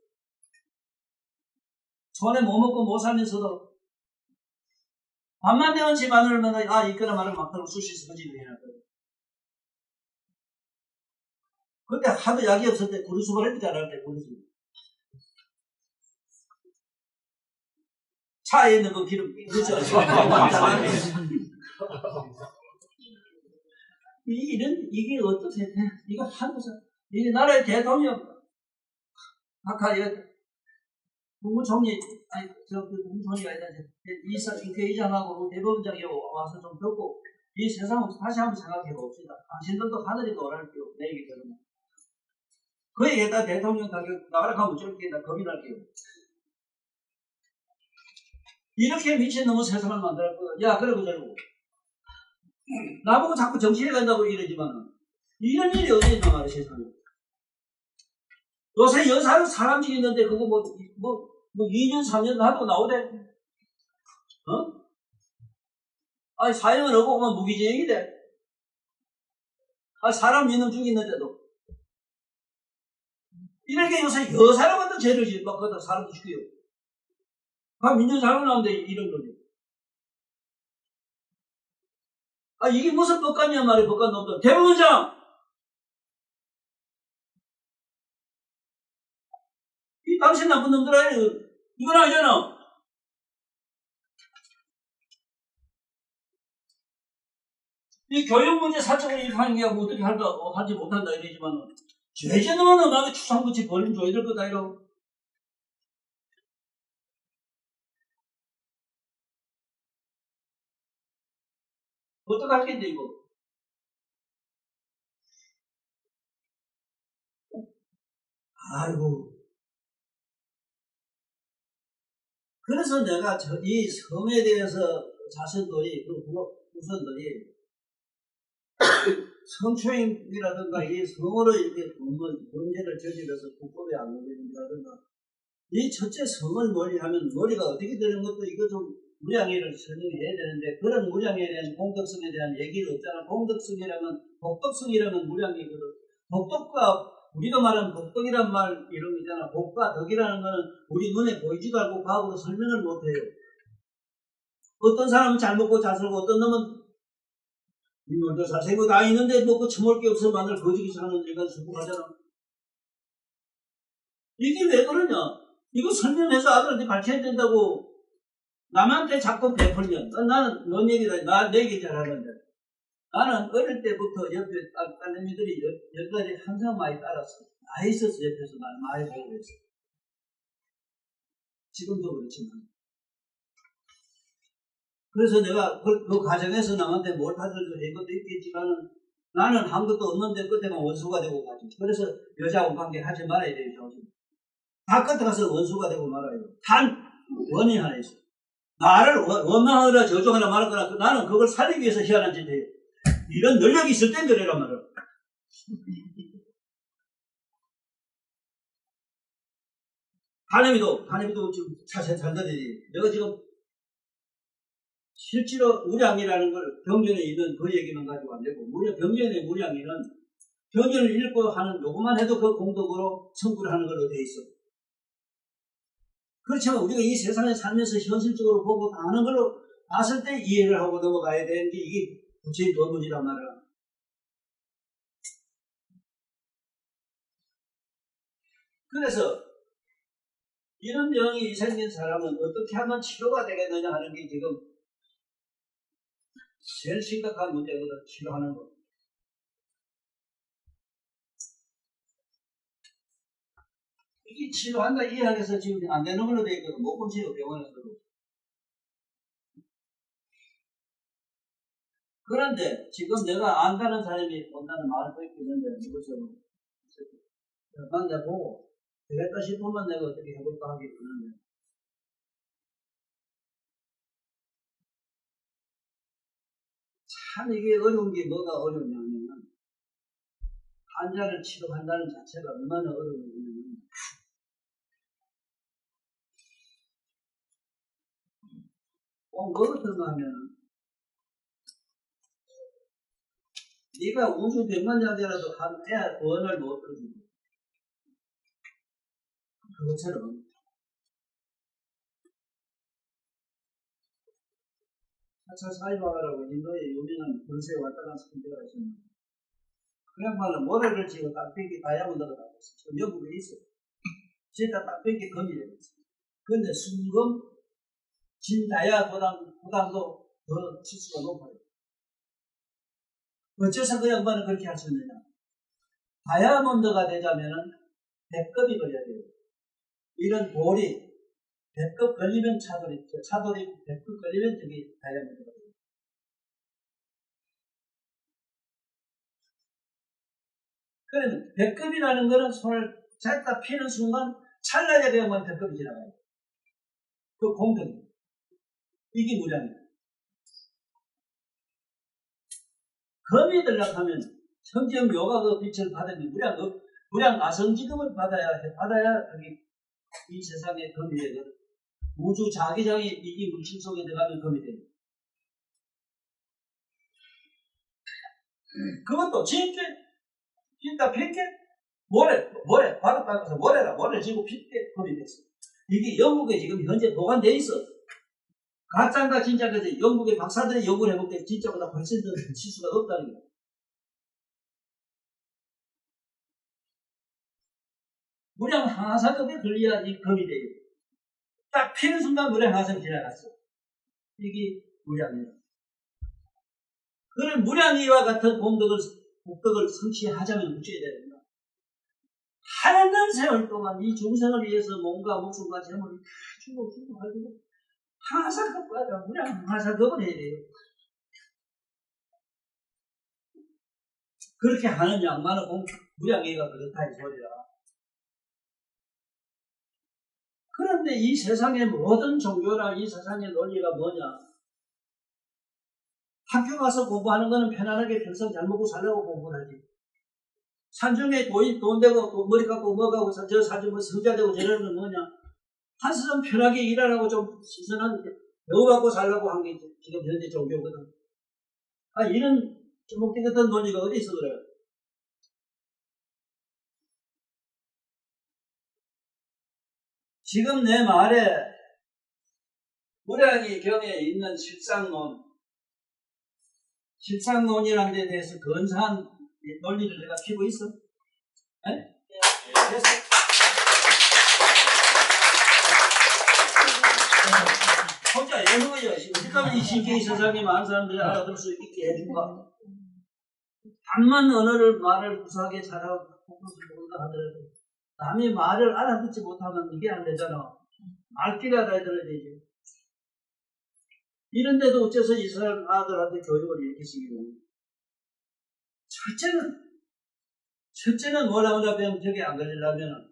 손에 뭐 먹고 못 살면서도 밤만 되면 집안을 보면 이거나 말을 막 들고 수시서 거짓을 해놨거든. 그때 하도 약이 없을 때 구루수발 했지 않을 때 구루수. 차에 있는 그 기름 그렇죠. 이게 어떻게 돼? 이거 한국사 이게 나라의 대통령 아까 국무총리 국무총리가 아니라 국회의장하고 대법원장이 와서 좀 듣고 이 세상을 다시 한번 생각해 봅시다. 당신들도 하늘이 노랄게요. 내 얘기 들으면 그 얘기에다 대통령 가격 나가라 하면 저렇게 겁이 날게요. 이렇게 미친놈의 세상을 만들었거든. 야, 그러고 저러고. 나보고 자꾸 정신이 간다고 이러지만, 이런 일이 어디 있나 말이야, 세상에. 요새 여사는 사람 죽이는데, 그거 2년, 3년 하도 나오대. 어? 아니, 사형을 얻고 오면 무기징역이 돼. 아, 사람 이놈 죽이는데도. 이렇게 요새 여사람한테 죄를 지어. 막, 거기다 사람도 죽여. 아, 민주주의 살고 나오는데 이런 거지. 아, 이게 무슨 법관이야 말이야, 법관 놈들. 대법원장! 이 당신 나쁜 놈들 아니야. 이건 아니잖아. 이 교육 문제 사적으로 이렇게 하는 게 어떻게 하지 못한다 이러지만, 죄제놈은 나게 추상부치 벌림 줘야 될 거다, 이러. 어떡할 텐데, 이거. 아이고. 그래서 내가 이 섬에 대해서 자신들이, 그 후손들이, 성추행이라든가 이 성으로 이렇게 범죄를 저질러서 국법에 안 걸리는다든가, 이 첫째 성을 머리하면 머리가 어떻게 되는 것도 이거 좀 무량회를 설명해야 되는데, 그런 무량회에 대한 공덕성에 대한 얘기를 없잖아. 공덕성이라면, 복덕성이라면 무량이거든. 복덕과, 우리가 말하는 복덕이란 말 이런 거 있잖아. 복과 덕이라는 거는 우리 눈에 보이지도 않고 과학으로 설명을 못 해요. 어떤 사람은 잘 먹고 잘 살고, 어떤 놈은 인물도 잘생기고 다 있는데 뭐 그 처먹을 게 없어 만날 거지기 사는 애가 수고하잖아. 이게 왜 그러냐? 이거 설명해서 아들한테 밝혀야 된다고 남한테 자꾸 베풀면, 나는 뭔 얘기다, 내 얘기 잘하는데, 나는 어릴 때부터 옆에 딸내미들이 여기까지 항상 많이 따랐어. 많이 있었어. 옆에서 날 많이 보고 있어. 지금도 그렇지만. 그래서 내가 그 과정에서 남한테 뭘 하들고 한 것도 있겠지만은, 나는 한 것도 없는데 끝에만 원수가 되고 가지. 그래서 여자하고 관계 하지 말아야 돼요. 다 끝에 가서 원수가 되고 말아요. 단 원인 하나 있어. 나를 원망하거나 저주하거나 말하거나, 나는 그걸 살리기 위해서 희한한 짓을 해요. 이런 능력이 있을 땐 그래란 말이야. 하나님도 지금 자세히 잘 들으지. 내가 지금 실제로 무량이라는 걸 경전에 있는 그 얘기만 가지고 안 되고, 경전의 무량이는 경전을 읽고 하는 요것만 해도 그 공덕으로 성불을 하는 걸로 돼 있어. 그렇지만 우리가 이 세상에 살면서 현실적으로 보고 당하는 걸로 봤을 때 이해를 하고 넘어가야 되는 게 이게 구체의 법문이란 말이야. 그래서 이런 병이 생긴 사람은 어떻게 하면 치료가 되겠느냐 하는 게 지금 제일 심각한 문제거든. 치료하는 거. 이게 치료한다 이해하겠어. 지금 안 되는 걸로 돼 있거든. 못 본 치료 병원에서도. 그런데 지금 내가 안다는 사람이 온다는 말을 듣고 있는데, 누구처럼 만나보고 되겠다 싶으면 내가 어떻게 해볼까 하기 그러는데, 참 이게 어려운 게 뭐가 어려우냐면, 환자를 치료한다는 자체가 얼마나 어려우냐면, 뭐 어떻게 하면 네가 우주 백만장자라도 한 애 원을 못 들어준다. 그것처럼 하차 사이바라고 인도에 유명한 권세 왔다 간 선배가 있습니다. 그 양반은 모래를 지고 딱배기 다이아몬드가 나고 있어. 영국에 있어. 진짜 딱배기 금이라고 있어. 근데 순금 진다이아 보담도 더 치수가 높아요. 어째서 그 양반은 그렇게 할 수 있느냐? 다이아몬드가 되자면은 100급이 걸려야 돼요. 이런 돌이 100급 걸리면 차돌이 100급 걸리면 저기 다이아몬드가 돼요. 그러면 100급이라는 거는 손을 잡다 피는 순간 찰나에 대한만 100급이 지나가요. 그 공덕입니다. 이게 무량이에요. 금이 들락하면 청정 묘가 그 빛을 받으면 무량 아성지금을 받아야 그게 이 세상의 금이 되거든. 우주 자기장이 이게 물질 속에 들어가면 금이 됩니다. 그것도 진짜 핏게 모래 바로 닦아서 모래를 지고 핏게 금이 됐어. 이게 영국에 지금 현재 보관돼 있어. 가짜인가 진짜인가 영국의 박사들이 연구를 해볼 때 진짜보다 훨씬 더 치수가 높다는 거야. 무량 항하사금에 걸려야 이 금이 돼요. 딱 피는 순간 무량 항하사금 지나갔어. 이게 무량이에요. 그런 무량이와 같은 복덕을 성취하자면 어찌해야 됩니까? 한없는 세월 동안 이 중생을 위해서 몸과 목숨과 재물을 다 주고 하고 항하사금까지 무량 항하사금을 해야 돼요. 그렇게 하는 양만은 무량이가 그렇다 이 소리라. 그런데 이 세상의 모든 종교나 이 세상의 논리가 뭐냐? 학교 가서 공부하는 거는 편안하게 평생 잘 먹고 살려고 공부를 하지. 산중에 돈 되고 머리 깎고 뭐 가고 저 사주 뭐 성자 되고 저러는 건 뭐냐? 한스좀 편하게 일하라고 좀 신선한 배우받고 살려고 한 게 지금 현재 종교거든. 이런 주목대 같은 논리가 어디 있어 그래요? 지금 내 말에 무량이 경에 있는 실상론이라는 데 대해서 근사한 논리를 내가 피고 있어? 네? 그래서 혼자 예능이요. 지금 이 신경이 세상에 많은 사람들이 알아들 수 있게 해준가? 단만 말을 구수하게 잘하고 뭔가 하더라도 남이 말을 알아듣지 못하면 이게 안 되잖아. 말귀가 알아들어야 되지. 이런데도 어째서 이스라엘 아들한테 교육을 이렇게 시키는 첫째는 뭐라고 하면 저게 안 걸리려면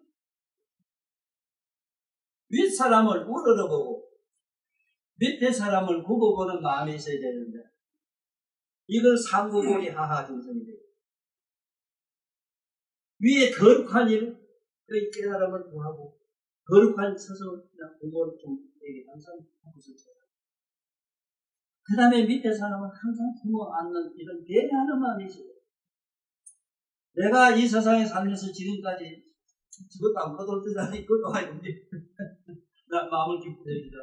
윗사람을 우러러보고 밑에 사람을 굽어보는 마음이 있어야 되는데 이걸 상구보리 하하 중성이 돼요. 위에 거룩한 일, 그 깨달음을 구하고 거룩한 서성이나 공부를 좀 항상 하고 있어요. 그 다음에 밑에 사람은 항상 부모 안는 이런 배려하는 마음이 있어요. 내가 이 세상에 살면서 지금까지 저것도 안 거둘 줄 아니, 그것도 아니고, 나 마음을 기쁘게 해주자.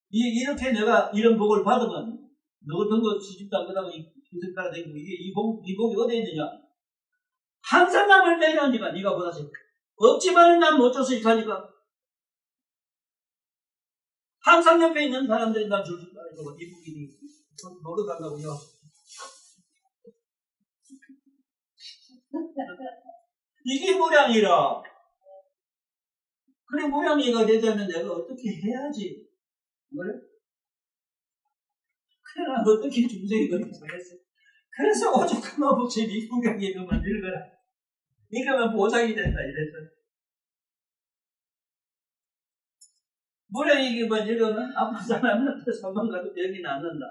이렇게 내가 이런 복을 받으면, 너 같은 거 시집도 안 가다가 인생 따라 다니고, 이 복이 어디에 있느냐? 항상 남을 배려하니까, 네가 보다시. 없지만은 난 못 줘서 이렇게 하니까. 항상 옆에 있는 사람들이 난 줄 줄 알고, 이 복이 놀러 간다고요. 이게 모양이라. 그래, 모양이가 되자면 내가 어떻게 해야지? 그래? 그래, 난 어떻게 중생이 그렇게 살겠어? 그래서 오죽하면 복지 네 구경이 그만 늙어라. 이거면 보상이 된다, 이랬어. 모양이기만 읽으면 아픈 사람한테 손만 가도 병이 낫는다.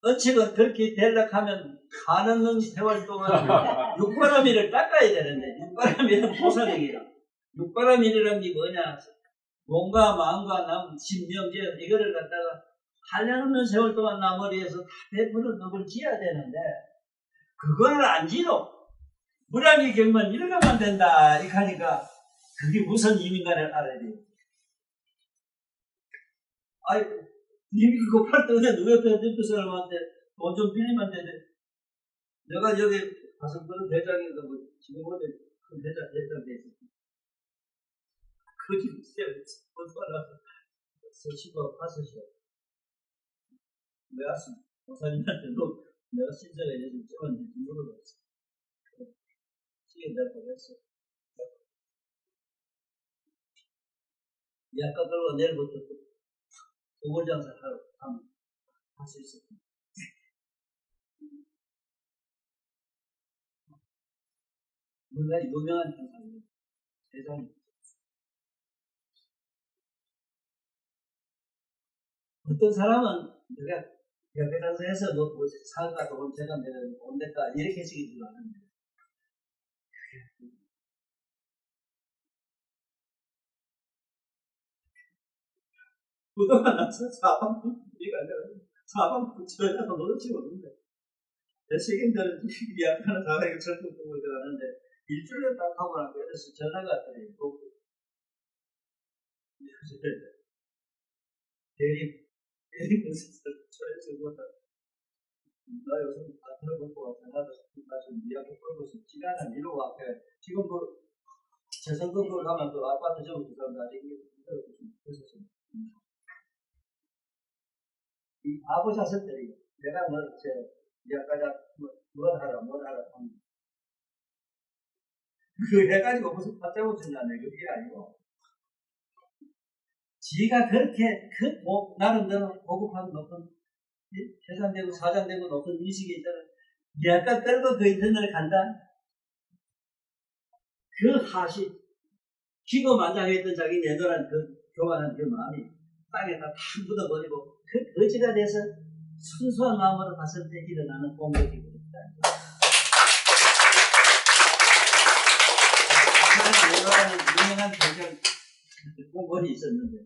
어찌건 그렇게 되려하면 한없는 세월 동안 육바라밀을 닦아야 되는데, 육바라밀은 보살이기라. 육바라밀이란 게 뭐냐? 몸과 마음과 신명제 이거를 갖다가 한량없는 세월 동안 나머리에서 다 베푸는 법을 지어야 되는데 그걸 안 지도 무량의 경만 읽으면 된다 이렇게 하니까 그게 무슨 의미인가를 알아야 돼요. 님이 그거 팔 때 누가 옆에 사람한테 돈 좀 빌리면 되는데 내가 여기 가서 그런 대장인가 뭐 지금 어디 큰 대장 돼 있어. 그 집에 어디가서 서시고 파서시고 내가 목사님한테 내가 신세가 예수 찍었는지 물어봤어. 시계 내가 보냈어. 약간 걸고 내일부터 도골장사 하러 할 수 있어. 물론 유명한 행사입니다. 세상에 어떤 사람은 내가 옆에 가서 해서 뭐 사과 돈 제가 내는 온댔다 이렇게 해석이 줄 아는데 그동안 나서 사방비가 아니라 사방부 전화가 노릇이 오는데 대식인들은 예약하는 사람에게 철도 보고 들어가는데 일주일에 딱 하고 나서 그래서 전화가 왔더니 대리 무슨 철에서 뭐다 나 요즘 아트를 보고 전화도 나좀 이야기 끌고서 지나는 이러고 앞에 지금 그 재선거를 하면 그 아파트 좀 부산 나중에 그래서 이 바보 자식들이 내가 뭐제 약간 뭘 하라 하는 그 해가지고 무슨 파자고 준다네 그게 아니고 지가 그렇게 나름대로 고급하고 높은 회장되고 사장되고 높은 인식이 있다는 약간 떨고 그 인터넷을 간다 그 하시 기고만장했던 자기 내도란 그 교만한 그 마음이 땅에다 다 묻어버리고 그 거지가 돼서 순수한 마음으로 봤을 때 일어나는 공격이 있다. 유명한 경찰 공무원이 있었는데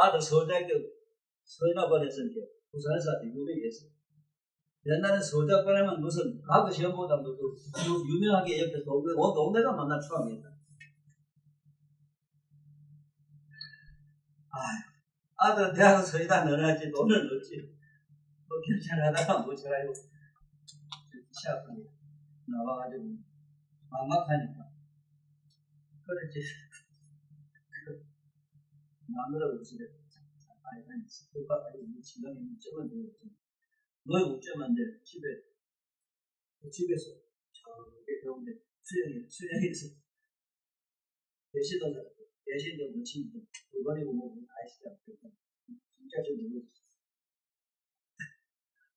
아들 서울대학교 서인학원에서 이제 부산에서 유명했어요. 옛날에 서울대학 보내면 무슨 과거 시험보다 유명하게 옆에 동네가 만나 추앙했다. 아들은 대학을 서이다 넣어야지 돈을 넣지. 또 괜찮아하다가 모셔가지고 시합을 나와가지고 막막하니까. 그렇지. 마누라가 그러시래. 아니, 그까지 진영이 묻자면 되겠지. 너희 묻자면 이제 집에서 저렇게 배운데 수영에서 대신도 묻힌 그거리고 뭐 아시죠? 진짜 좀 모르겠어.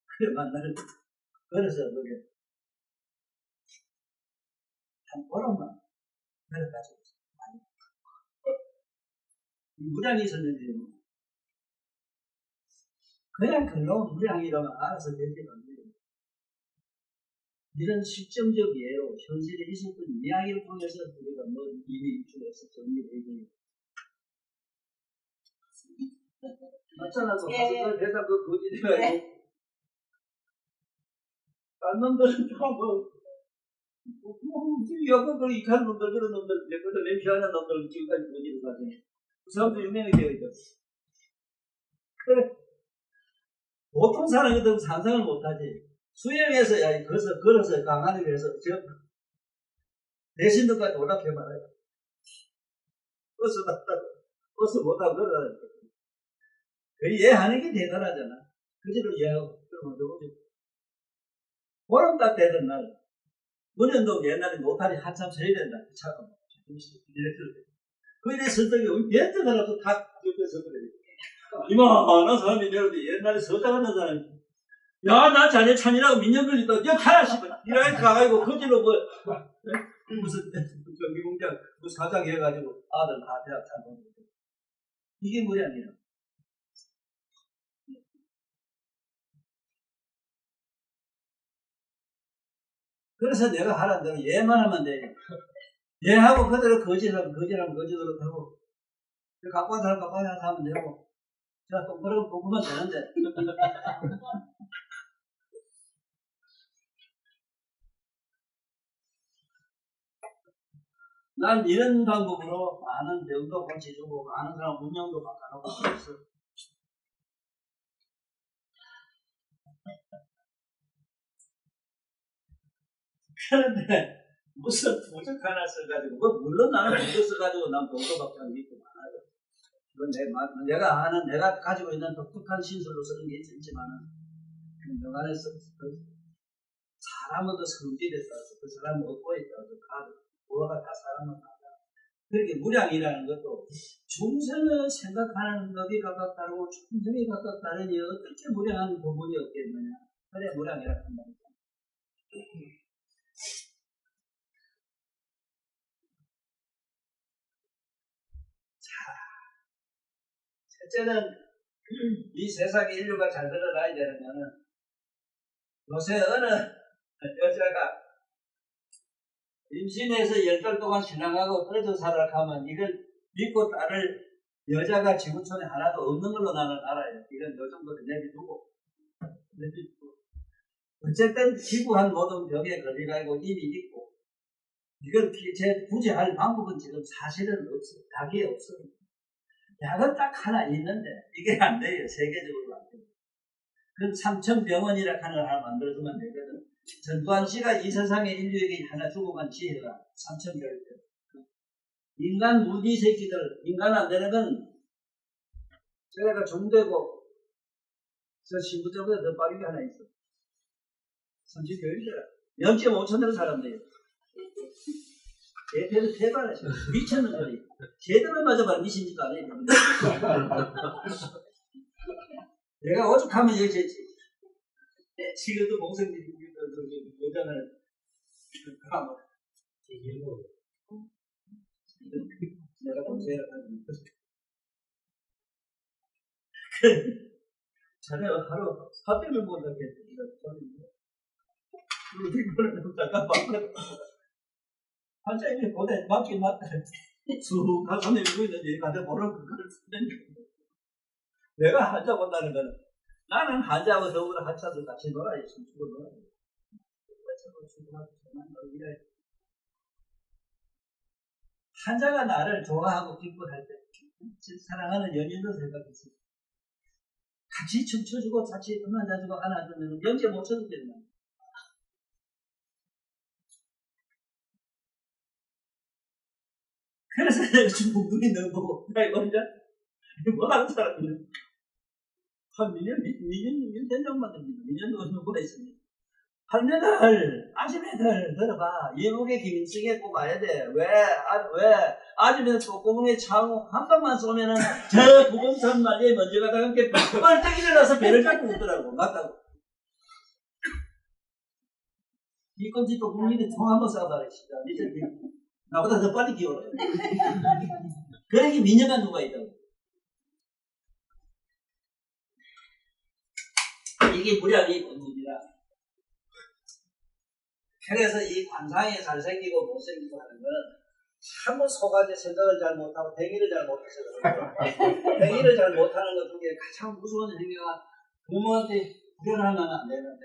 그래 만나는 그래서 그게 한 보람만 그래 가지고 무량이 있었는데 그냥 글로 무량이라면 알아서 되지 않네요. 이런 실정적 예로 현실에 있었던 이야기를 통해서 우리가 뭐 이미 중에서 정리되고 맞잖아. 그 가슴을 대다 그 거짓이가지고 딴 놈들은 여기 그 이칸 놈들 그런 놈들 내거든 냄새하는 놈들 지금까지 거짓을 가지고 그 사람도 유명히 되어 있죠. 그래 보통 사람이든 상상을 못하지. 수영해서 걸어서 강하게 해서 내신도까지 올라게 말아요. 버스 못하고 걸어야 그 이해하는 게 대단하잖아. 그지로 이해하고 그러면 누구지? 보름딱 되던 날 문현동 옛날에 노탈이 한참 서야 된다. 그 차가 그래 설득이 멘트가 나서 다 옆에서 그래. 이만한 사람이 내려도 옛날에 서장하는 사람이 야, 나 자네 찬이라고 민년 걸리다. 야, 가라, 씨발. 이렇게 가가지고, 거기로 무슨, 경기공장, 사장 해가지고, 아들 다 대학 찬 이게 뭐냐, 아니야. 그래서 내가 하라는 대로 얘만 하면 돼. 얘하고 그대로 거짓하면 거짓으로 하고, 갖고 간 사람 갖고 간 사람 하면 되고, 제가 똑바로 뽑으면 되는데. 난 이런 방법으로 많은 병도 고쳐주고, 많은 사람 운명도 바꿔놓고 그랬어. 그런데, 무슨 부적 하나 써가지고, 물론 나는 부적 써가지고 난 봉도밖에 안 믿고 많아요. 그건 내가 아는, 내가 가지고 있는 독특한 신술로 쓰는 게 있지만은, 명안에서 사람은 또 성질에 따라서 그 사람 업보에 따라서 뭐가 다 사람은 다르다. 그렇게 무량이라는 것도 중생을 생각하는 법이 각각 다르고 중생이 각각 다르니 어떻게 무량한 부분이 없겠느냐. 그래 무량이라고 한다니까. 첫째는 이 세상에 인류가 잘 들어가야 되는 거는 요새 어느 여자가 임신해서 10달 동안 신랑하고 떨어져 살아 가면 이걸 믿고 딸을 여자가 지구촌에 하나도 없는 걸로 나는 알아요. 이건 요 정도 내비두고. 어쨌든 지구한 모든 병에 걸려가지고 이미 있고, 이걸 굳이 할 방법은 지금 사실은 없어요. 약이 없어요. 약은 딱 하나 있는데, 이게 안 돼요. 세계적으로 안 돼요. 그럼 삼천병원이라 하는 걸 하나 만들어주면 되거든. 전두환 씨가 이 세상에 인류에게 하나 주고간 지혜가 삼천별일 때. 인간 무기 새끼들, 인간 안 되는 건, 제가 중대고, 저 신부점보다 더 빠른 게 하나 있어. 삼천교육이더라. 0.5천으로 사람들이에요. 대패도 태반하셔. 미쳤는 소리. 제대로 맞아봐. 미친지도 안 해요. 내가 오죽하면 여기 지금도 몽생들이 여자는 가만. 내가 동생이라 하는 자네 하루 400을 못 하겠다. 그리고 잠깐 봤거든. 환자님이 보다 맞긴 맞다. 쑥 가서 내밀고 있는데 가서 모르는 그거를 쓰는 내가 환자 본다는 거는 나는 환자하고 더불어 환자들 같이 놀아야지. 숨쉬고 놀아야지. 환자가 나를 좋아하고 기뻐할 때 사랑하는 연인도 생각했어. 같이 춤춰주고 같이 만나주고 안아주면 0.5천 되는 거야. 그래서 내가 지금 눈이 너무 야 이거 혼자 뭐 하는 사람이야. 한 미년 된장만 됩니다. 미년도 어느 보다 있습니다. 할매들, 아줌매들 들어봐. 예국의 김인승에 꼭 와야 돼. 왜? 아줌매들 콧구멍에 차고 한 방만 쏘면은 저 부동산 말리에 먼저 가다가 함께 뻘떡 일어나서 배를 잡고 웃더라고. 맞다고. 뒤꿈치 또 국민이 총 한번 쏴봐라. 진짜. 나보다 더 빨리 기어라. 그러기 민영한 누가 있다고. 이게 무량이 본문이라. 그래서 이 관상이 잘생기고 못생기고 하는 거는 전부 속아지 생각을 잘 못하고 행위를 잘 못해서 그래요. 행위를 잘 못하는 것 중에 가장 무서운 행위가 부모한테 불효하면 안 되는데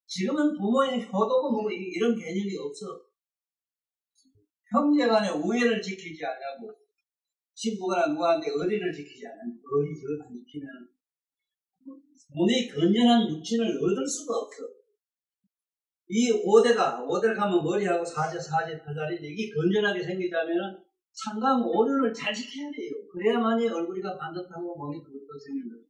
지금은 부모의 효도고 뭐고 이런 개념이 없어. 형제간에 우애를 지키지 않냐고 친구가 누구한테 의리를 지키지 않냐고 의리 저를 안 지키면 몸의 건전한 육신을 얻을 수가 없어. 이 5대를 가면 머리하고 사제, 털다리 이게 건전하게 생기자면 상강 오륜을 잘 지켜야 돼요. 그래야만이 얼굴이가 반듯하고 몸이 그것도 생기는 거예요.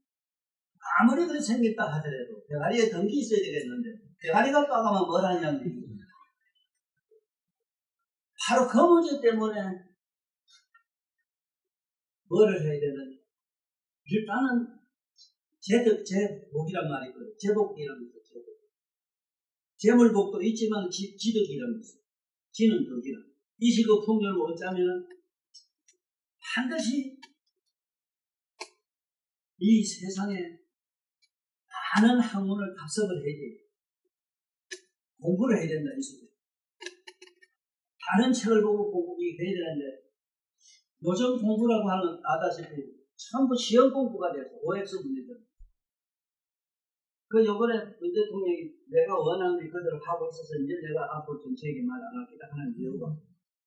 아무리 그렇게 생겼다 하더라도 대가리에 덩기 있어야 되겠는데 대가리가 빠가면 뭘 하냐는 얘기예요. 바로 그 문제 때문에 뭐를 해야 되는지 일단은 제복이란 말이 있거든요. 제복이라는 거 있어요. 재물복도 있지만 지덕이라는 거 있어요. 지는 덕이라. 이식의 풍요를 얻자면 반드시 이 세상에 많은 학문을 답습을 해야 돼요. 공부를 해야 된다 이 소리. 다른 책을 보고 공부해야 되는데 요즘 공부라고 하는 아다시피 전부 시험 공부가 돼서 OX 문제들. 그 요번에 문 대통령이 내가 원하는 그대로 하고 있어서 이제 내가 앞으로 정책에 말 안 하겠다 하는 이유가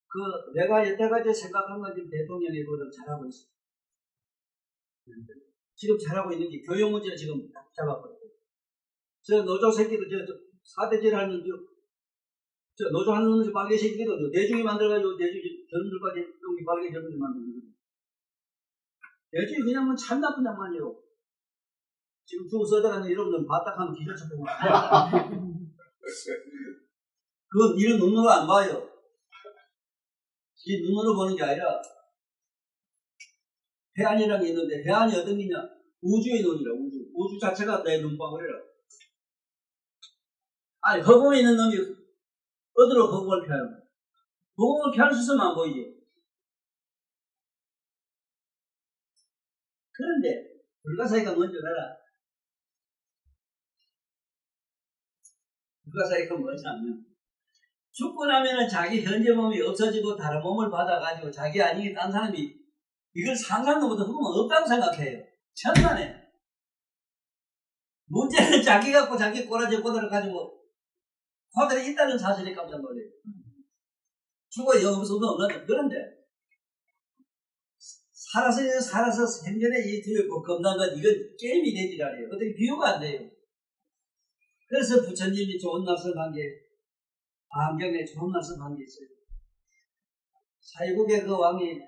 그 내가 여태까지 생각한 건 지금 대통령이 그걸 잘하고 있어. 지금 잘하고 있는 게 교육 문제 지금 딱 잡아버렸고 저 노조 새끼도 저 사대질 하는 저 노조 하는 놈들 빨개 새끼도 내중이 만들어가지고 내중이 젊은들까지 여기 빨개 젊은들 만들거든. 내중이 그냥 뭐 참 나쁜 놈만이요. 지금 죽어 써다가는 여러분들 바닥하면 기절쳐보고 그건 이런 눈으로 안 봐요. 이 눈으로 보는 게 아니라 해안이라는 게 있는데 해안이 어떤 게냐 우주의 눈이라 우주 자체가 내 눈방울이라. 아니 허공에 있는 놈이 어디로 허공을 펴요? 허공을 펴할 수 있으면 안 보이지. 그런데 불가사의가 뭔지 알아? 불가사의가 뭐냐면 죽고 나면은 자기 현재 몸이 없어지고 다른 몸을 받아가지고 자기 아니게 딴 사람이 이걸 상상도 못하고 그러면 없다고 생각해요. 천만에. 문제는 자기 갖고 자기 꼬라지 꼬다를 가지고 화들이 있다는 사실에 깜짝 놀래요. 죽어 영없어도 없는. 그런데 살아서 생전에 이 두렵고 겁난 건 이건 게임이 되질 않아요. 어떻게 비유가 안 돼요. 그래서 부처님이 좋은 말씀한 게 안경에 좋은 말씀한 게 있어요. 사회국의 그 왕이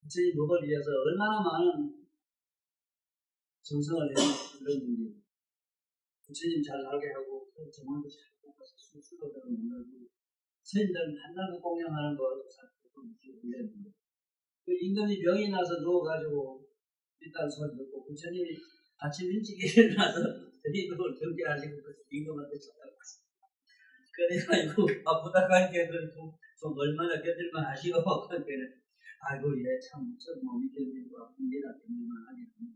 부처님 법을 위해서 얼마나 많은 정성을 해서 그랬는지 부처님 잘 알게 하고 정말도 잘 뽑아서 수수도들을 만들고 스님들은 한날 공양하는 거 이랬는데 그 임금이 병이 나서 누워가지고 일단 소리 듣고 부처님이 아침 일찍 일어나서 스님을 경계하시고 임금한테 찾아갔어요. 그래가지고 아프다고 하니까 좀 얼마나 견딜만 하시고 그때는 아이고 얘참 몸이 견디고 아픕니다. 견딜만 하겠군요.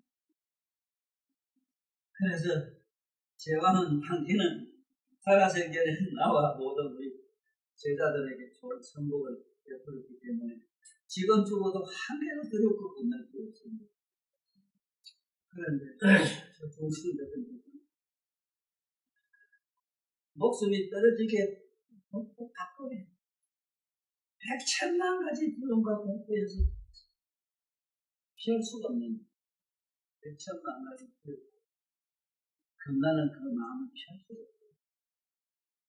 그래서 제왕은 당기는 살아생전에 나와 모든 우리 제자들에게 좋은 선복을 베풀었기 때문에 지금 죽어도 한 개도 두렵고 겁날 게 없습니다. 그런데 저 중심들은 목숨이 떨어지게 바꾸네. 백천만 가지 두려움과 공포에서 피할 수가 없는 백천만 가지 두려움. 금나는 그 마음을 피할 수가 없어요.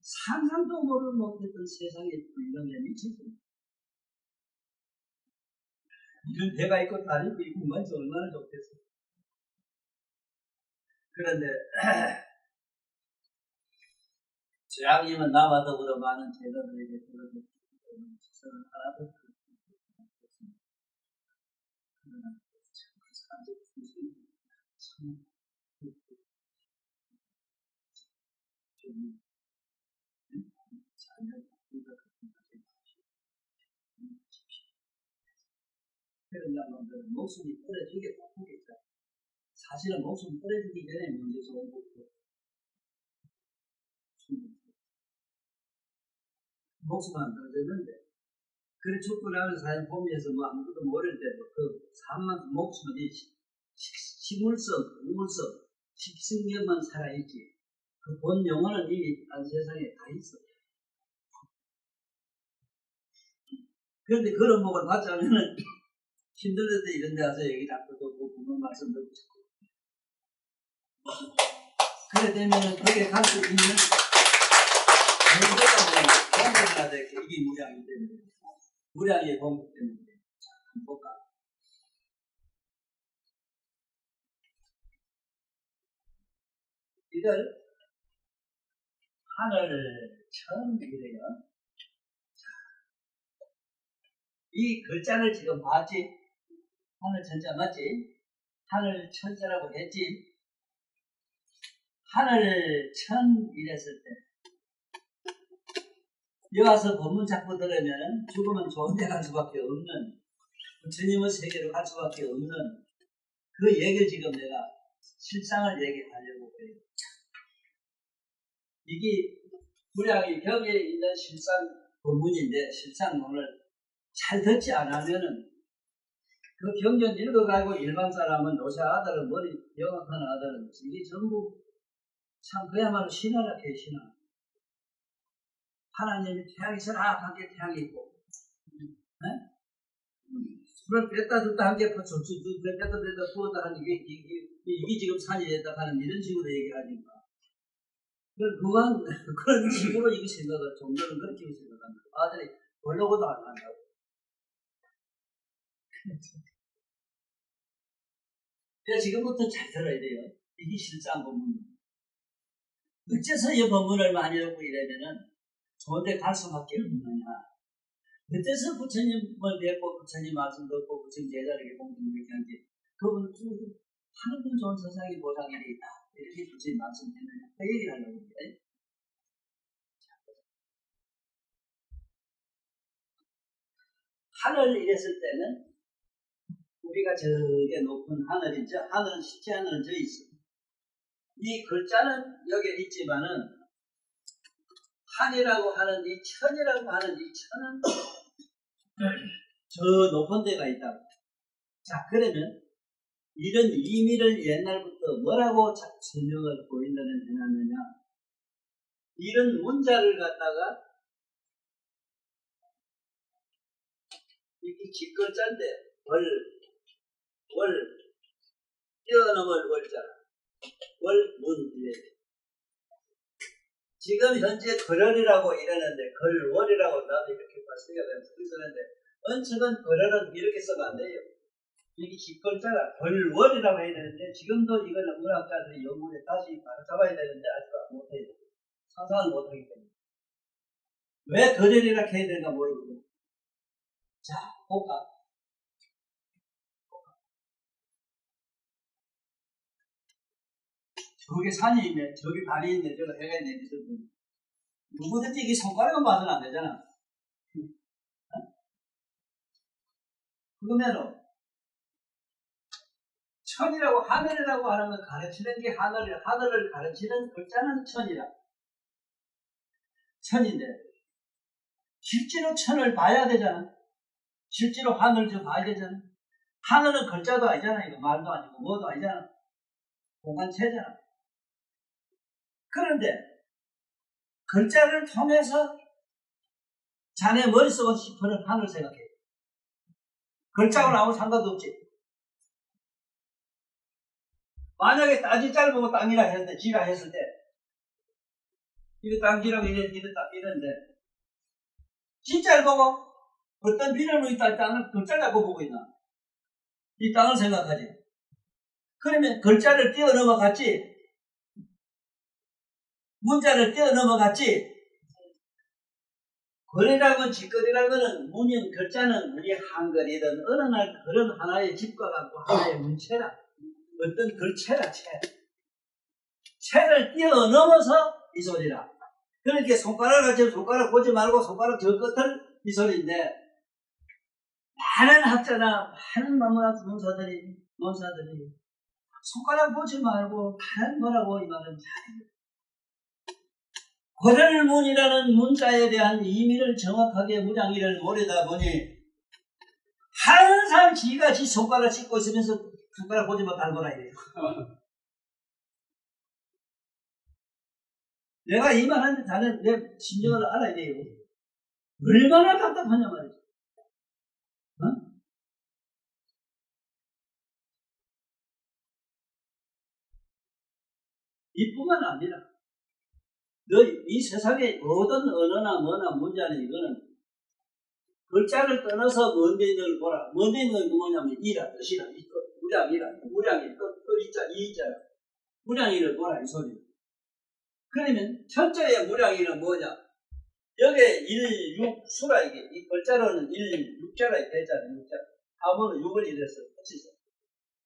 상상도 못했던 세상에 이런 게 미치죠. 이런 배가 있고 다리 있고 뭔지 얼마나 좋겠어. 그런데 제왕님은 나와 더불어 많은 제자들에게 그런 시선을 하나도 없습니다. 그러나 참 사람들 중심이 참 그런 양반들은 목숨이 떨어지게 바쁘겠죠. 사실은 목숨 떨어지기 전에 먼저 좋은 것도 목숨 안 떨어졌는데 그래 죽고 나면 사람 보면서 뭐 아무것도 모를 때도 그 사람만 목숨이 식물성, 우물성, 식생명만 살아있지 그 본 영혼은 이미 딴 세상에 다 있어. 그런데 그런 복을 받지 않으면 힘들 때 이런 데 와서 얘기 자꾸 듣고 부모 말씀 듣고 그래 되면은 그게 갈 수 있는 공부가 해야 될 게 이게 무량이기 때문에 무량의 공부 때문에 참 볼까. 이걸 하늘 천이래요. 이 글자를 지금 봤지? 하늘 천자 맞지? 하늘 천자라고 했지? 하늘 천 이랬을 때 여기 와서 법문 자꾸 들으면 죽으면 좋은 데 갈 수밖에 없는 부처님의 세계로 갈 수밖에 없는 그 얘기를 지금 내가 실상을 얘기하려고 해요. 이게 무량이 경에 있는 실상 법문인데 실상론을 잘 듣지 않으면은 그 경전 읽어가지고 일반 사람은 노사 아들은 머리 영악한 아들은 이게 전부 참 그야말로 신하라 신하. 하나님이 태양이 서랍하게 태양이 있고 술을 뺐다 줬다 한게 뺐다 줬다 부었다 하는 이게 지금 산이 됐다 하는 이런 식으로 얘기하니까 그런 식으로 이게 생각을 종교는 그렇게 생각합니다. 아들이 보려고도 안 한다고. 그래서 지금부터 잘 들어야 돼요. 이게 실상 법문입니다. 어째서 이 법문을 많이 듣고 이러면은 좋은데 갈 수밖에 없느냐. 어째서 부처님을 뵙고 부처님 말씀 듣고 부처님 제자에게 공부를 이렇게 하는지 그분 하는 분 좋은 세상에 보상이 있다. 이렇게 부처님 말씀했느냐. 그 얘기를 하려고 해요. 하늘 이랬을 때는 우리가 저게 높은 하늘이, 하늘은 실제 하늘은 저 있어. 이 글자는 여기에 있지만은 한이라고 하는 이 천이라고 하는 이 천은 저 높은 데가 있다. 자, 그러면 이런 의미를 옛날부터 뭐라고 설명을 고인들은 해놨느냐. 이런 문자를 갖다가 이게 깃글자인데 월 뛰어넘을 월자 월문 이래. 지금 현재 걸월이라고 이러는데 걸월이라고 나도 이렇게 쓰는데 언측은 걸월은 이렇게 쓰면 안 돼요. 이게 깃글자가 걸월이라고 해야 되는데 지금도 이거는 문학자들이 연구에 다시 바로잡아야 되는데 아직 못해요. 상상을 못하기 때문에. 왜 걸월이라 해야 되는가 모르겠어요. 자, 볼까? 저기 산이 있네, 저기 달이 있네, 저기 해가 있네, 누구든지 이게 손가락은 봐서는 안 되잖아. 그러면은 천이라고 하늘이라고 하는 걸 가르치는 게 하늘을 가르치는 글자는 천이라. 천인데 실제로 천을 봐야 되잖아. 실제로 하늘을 좀 봐야 되잖아. 하늘은 글자도 아니잖아. 이거 말도 아니고 뭐도 아니잖아. 공간체잖아. 그런데 글자를 통해서 자네 머릿속은 싶어는 하늘 생각해. 글자하고는 아무 상관도 없지. 만약에 따지 짧고 땅이라 했는데, 지라 했을 때, 이거 땅지라고 이랬는데, 진짜를 보고, 어떤 비밀로 이 땅을 글자를 잡고 보고 있나? 이 땅을 생각하지. 그러면 글자를 뛰어넘어갔지, 문자를 뛰어넘어갔지, 글이라고 짓거리라는 거는 문인 글자는 우리 한글이든 어느 날 그런 하나의 집과 같고 하나의 문체라. 어떤 글체라, 체를 뛰어넘어서 이 소리라. 그러니까 손가락을 지금 손가락 보지 말고 손가락 저 끝을 이 소리인데, 많은 학자나 많은 문사들이 손가락 보지 말고 다른 뭐라고 이 말은 잘해요. 고려문이라는 문자에 대한 의미를 정확하게 무량이를 모르다 보니 항상 지가 지 손가락 씻고 있으면서 손가락 보지 못하는 거라 이래요. 내가 이 말 하는데 자네 내 심정을 알아야 돼요. 얼마나 답답하냐 말이죠. 어? 이뿐만 아니라 이 세상에 모든 언어나 뭐나 문자는 이거는 글자를 떠나서 먼 데 있는 걸 보라. 먼 데 있는 건 뭐냐면 이라, 뜻이라, 무량이 뜻, 이자야. 무량이를 보라 이 소리. 그러면 첫째의 무량이는 뭐냐? 여기에 1, 6, 수라 이게 이 글자로는 1, 6자라 되잖아. 6자. 하면은 6을 이래서 붙이죠.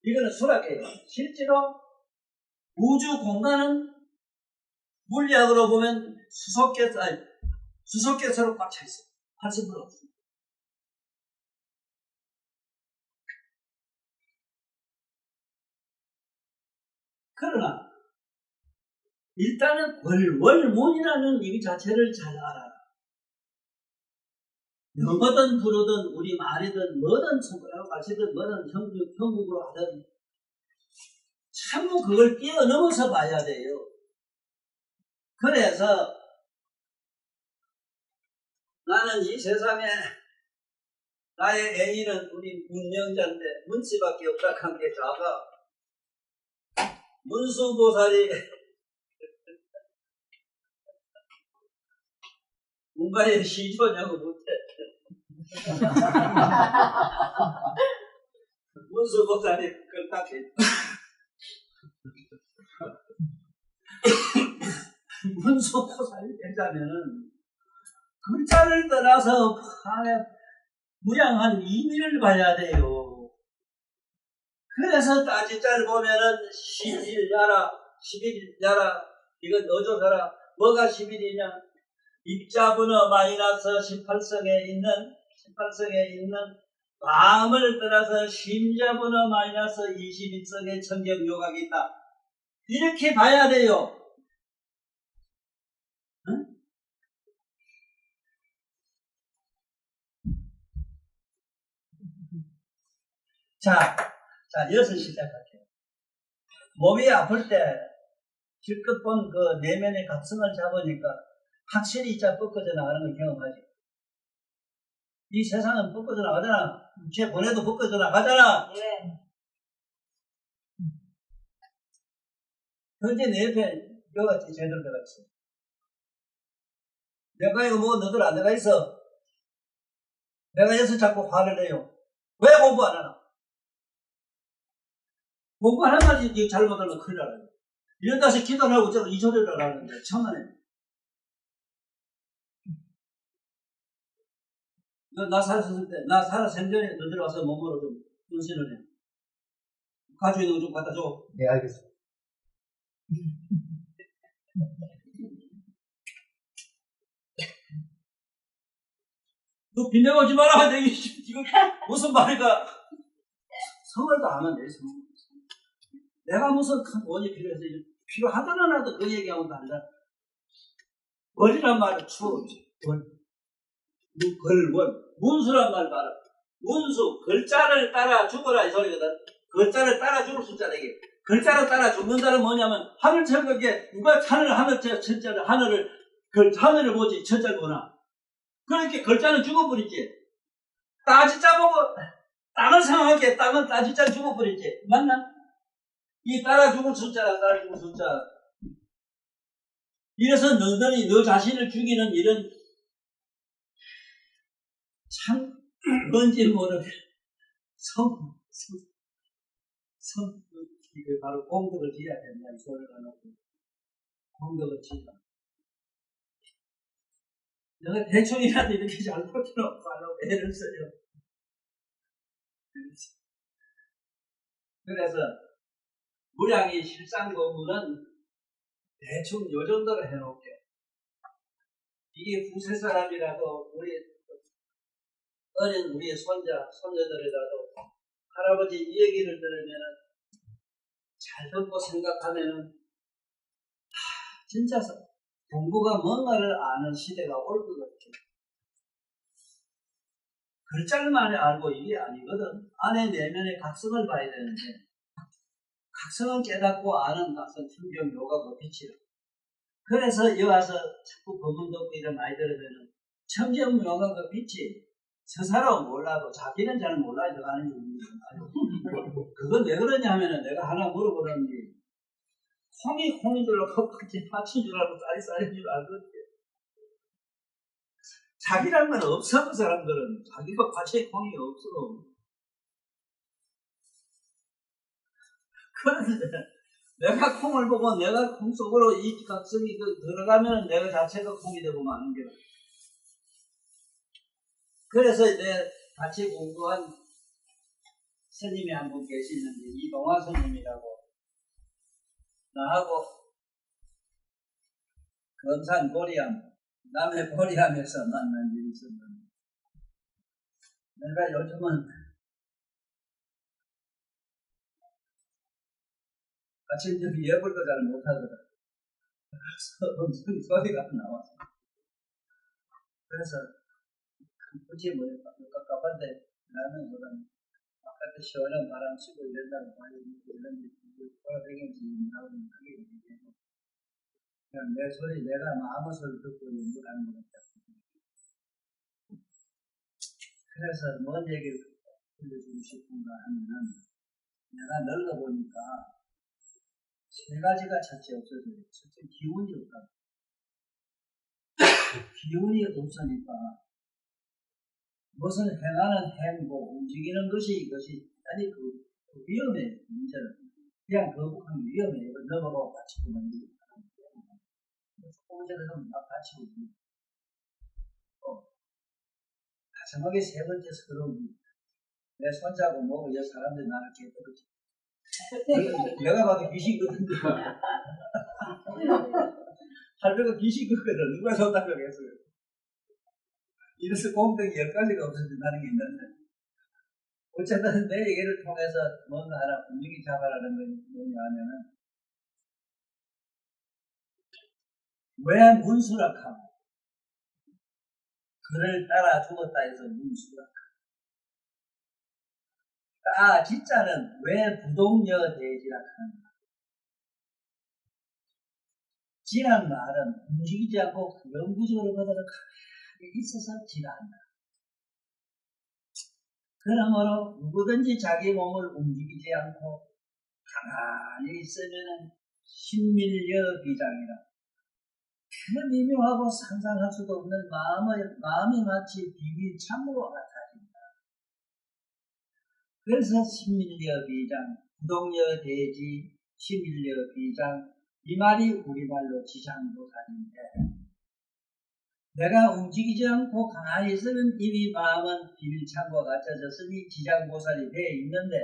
이거는 수락해요. 실제로 우주 공간은 물리학으로 보면 수소께서로 꽉 차 있어. 80% 없어. 그러나 일단은 월문이라는 이 자체를 잘 알아라. 영어든 부르든 우리 말이든 뭐든 손가락 가시든 뭐든 형국으로 하든 전부 그걸 뛰어넘어서 봐야 돼요. 그래서 나는 이 세상에 나의 애인은 우리 문명자인데 문치밖에 없다 한 게 작아. 문수보살이 문가에 시주냐고 못해. 문수보살이 그걸 딱 해. 문수보살이 되자면은 글자를 떠나서 무량한 의미를 봐야 돼요. 그래서 따지자를 보면은 11야라 이건 어조사라. 뭐가 11이냐? 입자분어 마이너스 18성에 있는 마음을 떠나서 심자분어 마이너스 21성의 청정 요각이 있다. 이렇게 봐야 돼요. 응? 자, 여기서 시작할게요. 몸이 아플 때 실컷 본 그 내면의 각성을 잡으니까 확실히 자 뻗어져 나가는 걸 경험하지. 이 세상은 뻗어져 나가잖아. 육체 보내도 뻗어져 나가잖아. 예. 현재 내 옆에 여가 제대로 들어가 있어. 내가 이거 뭐 너들 안 들어가 있어. 내가 여기서 자꾸 화를 내요. 왜 공부 안 하나? 공부 안 하면 이거 잘못하면 큰일 나요. 이런 다시 기도를 하고 저는 이 소리를 하는데 천만에. 나 살았을 때, 나 살았을 전에 너들 와서 몸으로 좀 분신을 해. 가지고 있는 거 좀 갖다 줘. 네, 알겠습니다. 너 빈대가지 마라. 내가 이거 무슨 말이가. 성을도 하면 돼, 성. 내가 무슨 큰 원이 필요해서 필요하다나 나도 그 얘기하고도 한다. 원이란 말은 추워지. 원. 걸원. 문수란 말 봐라. 문수. 글자를 따라 죽어라 이 소리거든. 글자를 따라 죽을 숫자다 이게. 글자를 따라 죽는다는 뭐냐면 하늘 천국에 누가 하늘 천자를 하늘을 보지 천자를 보나. 그렇게 글자는 죽어버리지. 따지자 보고 땅을 생각하게 땅은 따지자 죽어버리지. 맞나? 이 따라 죽을 숫자라 따라 죽을 숫자. 이래서 너희들이 너 자신을 죽이는 일은 참 뭔지 모르는 이게 바로 공덕을 지어야 된다. 이 소리를 하고 공덕을 지어라. 내가 대충이라도 이렇게 잘못을 하려고 애를 써요. 그래서 무량이 실상 공부는 대충 요 정도로 해놓을게. 이게 후세 사람이라도 어린 우리 손녀들이라도 할아버지 이 얘기를 들으면은 잘 듣고 생각하면은 진짜 공부가 뭔가를 아는 시대가 올 것 같아. 글자만 알고 이게 아니거든. 안에 내면의 각성을 봐야 되는데 각성을 깨닫고 아는 각성 청정 요가가 빛이라. 그래서 여기 와서 자꾸 법문 듣고 이런 많이 들으면은 청정 요가가 빛이 저 사람은 몰라도 자기는 잘 몰라야 들어가는 게 있는 거예요. 그건 왜 그러냐 하면은 내가 하나 물어보는 게 콩인 줄로 컵같이 파친 줄 알고 쌀인 줄 알거든. 자기란 건 없어. 그 사람들은 자기가 과체의 콩이 없어. 그런데 내가 콩을 보고 내가 콩 속으로 이 각성이 들어가면 내가 자체가 콩이 되고 마는 거야. 그래서 내 같이 공부한 스님이 한 분 계시는데 이동화 스님이라고 나하고 검산 보리암 남해 보리암에서 만난 일이 있었는데 내가 요즘은 아침 저기 예불도 잘 못하거든. 그래서 소리가 나왔어. 그래서 굳이 뭐 깝깝한데 나는 그런 바깥에 시원한 바람 쐬고 이런다고 많이 이런 돌아다니면서 나오는 그게 되고 그냥 내 소리 내가 마음의 소리 듣고 연구하는 것 같다. 그래서 뭔 얘기를 들려주고 싶은가 하면은 내가 늙어보니까 세 가지가 첫째 없어져요. 첫째 기운이 없다. 기운이 없으니까 무슨 행하는 행보, 움직이는 것이 아니 그 위험해 문제는 그냥 거북한 위험해. 이거 넘어가고 다치고 막 이러고 조금 전에 막 다치고 마지막에 세 번째 서러움이 내 손자고 뭐고 이 사람들이 나를 깨뜨리지. 내가 봐도 귀신 같은데 할배가 귀신 같거든. 누가 손달라고 했어요. 이래서 공덕이 10가지가 없어진다는 게 있는데 어쨌든 내 얘기를 통해서 뭔가 하나 분위기 잡아라는 건 뭐냐 하면은, 왜 문수락하고 그를 따라 죽었다 해서 문수락. 진짜는 왜 부동여 대지락하는가. 지란 말은 움직이지 않고 영구적으로 그대로 가만히 있어서 지란다. 그러므로 누구든지 자기 몸을 움직이지 않고 가만히 있으면 신밀여 비장이라. 그 미묘하고 상상할 수도 없는 마음이 마치 비밀 참모와 같아진다. 그래서 신밀여 비장, 부동여 대지, 신밀여 비장, 이 말이 우리말로 지장보살인데, 내가 움직이지 않고 가만히 있으면 이미 마음은 비밀창고와 같아졌으니 지장보살이 되어 있는데,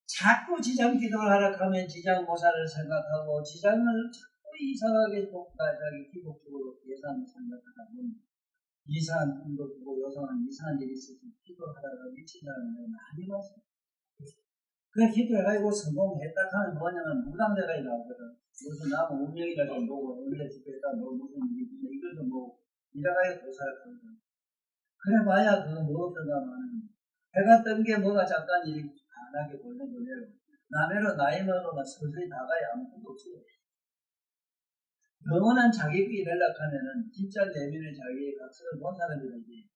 자꾸 지장 기도를 하라 하면 지장보살을 생각하고 지장을 자꾸 이상하게 자기 기복적으로 예산을 생각하다 보면 이상한 꿈도 꾸고 요상한 이상한 일이 있어서 기도하다가 미친다는 걸 많이 봤어요. 그 기도해가지고 성공했다 하면 뭐냐면 무당대가 나오거든. 무슨 나무 운명이라 좀 보고 언제 죽겠다 뭐 무슨 일이 있나 이걸 좀 보고 이래가지고 도살했거든. 그래 봐야 그거 뭐 어떤가 하면 해가 뜬 게 뭐가 잠깐 일이 환하게 보이는 거예요. 남해로 나이 먹으면 서서히 나가야 아무것도 없어요. 영원한 자기끼리 연락하면은 진짜 내면의 자기의 각성을 본 사람이라지.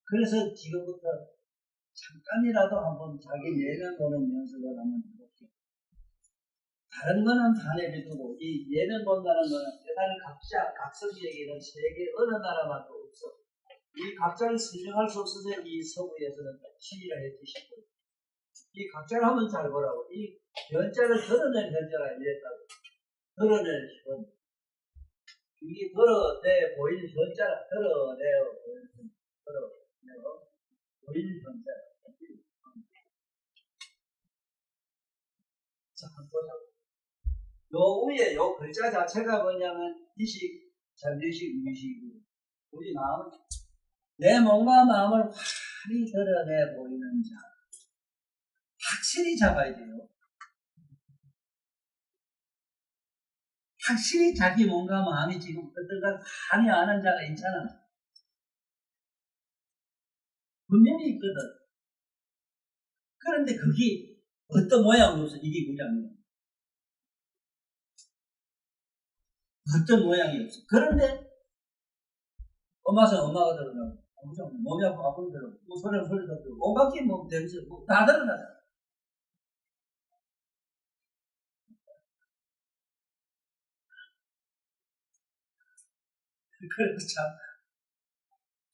그래서 지금부터 잠깐이라도 한번 자기 내면 보는 연습을 한번 해볼게요. 다른 거는 다 내비두고 이 내면 본다는 거는 대단히 각자 각성기에게는 세계 어느 나라만도 없어. 이 각자를 설명할 수 없어서 이 서구에서는 시리라 했지 싶어요. 이 각자를 한번 잘 보라고. 이 현자를 드러낼 현자가 이랬다고. 드러낼 현. 이게 드러내 보이는 현자라. 드러내어 보이는 드러내어 보이는 현자. 자, 한번 보자고. 요 위에 요 글자 자체가 뭐냐면 이식, 잠재식, 무의식이고 우리 마음, 내 몸과 마음을 환히 드러내 보이는 자. 확실히 잡아야 돼요. 확실히 자기 몸과 마음이 지금 어떤가 환히 아는 자가 있잖아. 분명히 있거든. 그런데 그게 어떤 모양으로 없어. 이게 그냥 어떤 모양이 없어. 그런데 엄마서 엄마가 들어가고 몸이 아프고 아픈 대로 뭐 소리도 들고 온갖 게 뭐 냄새 뭐 다 들어가잖아. 그래서 참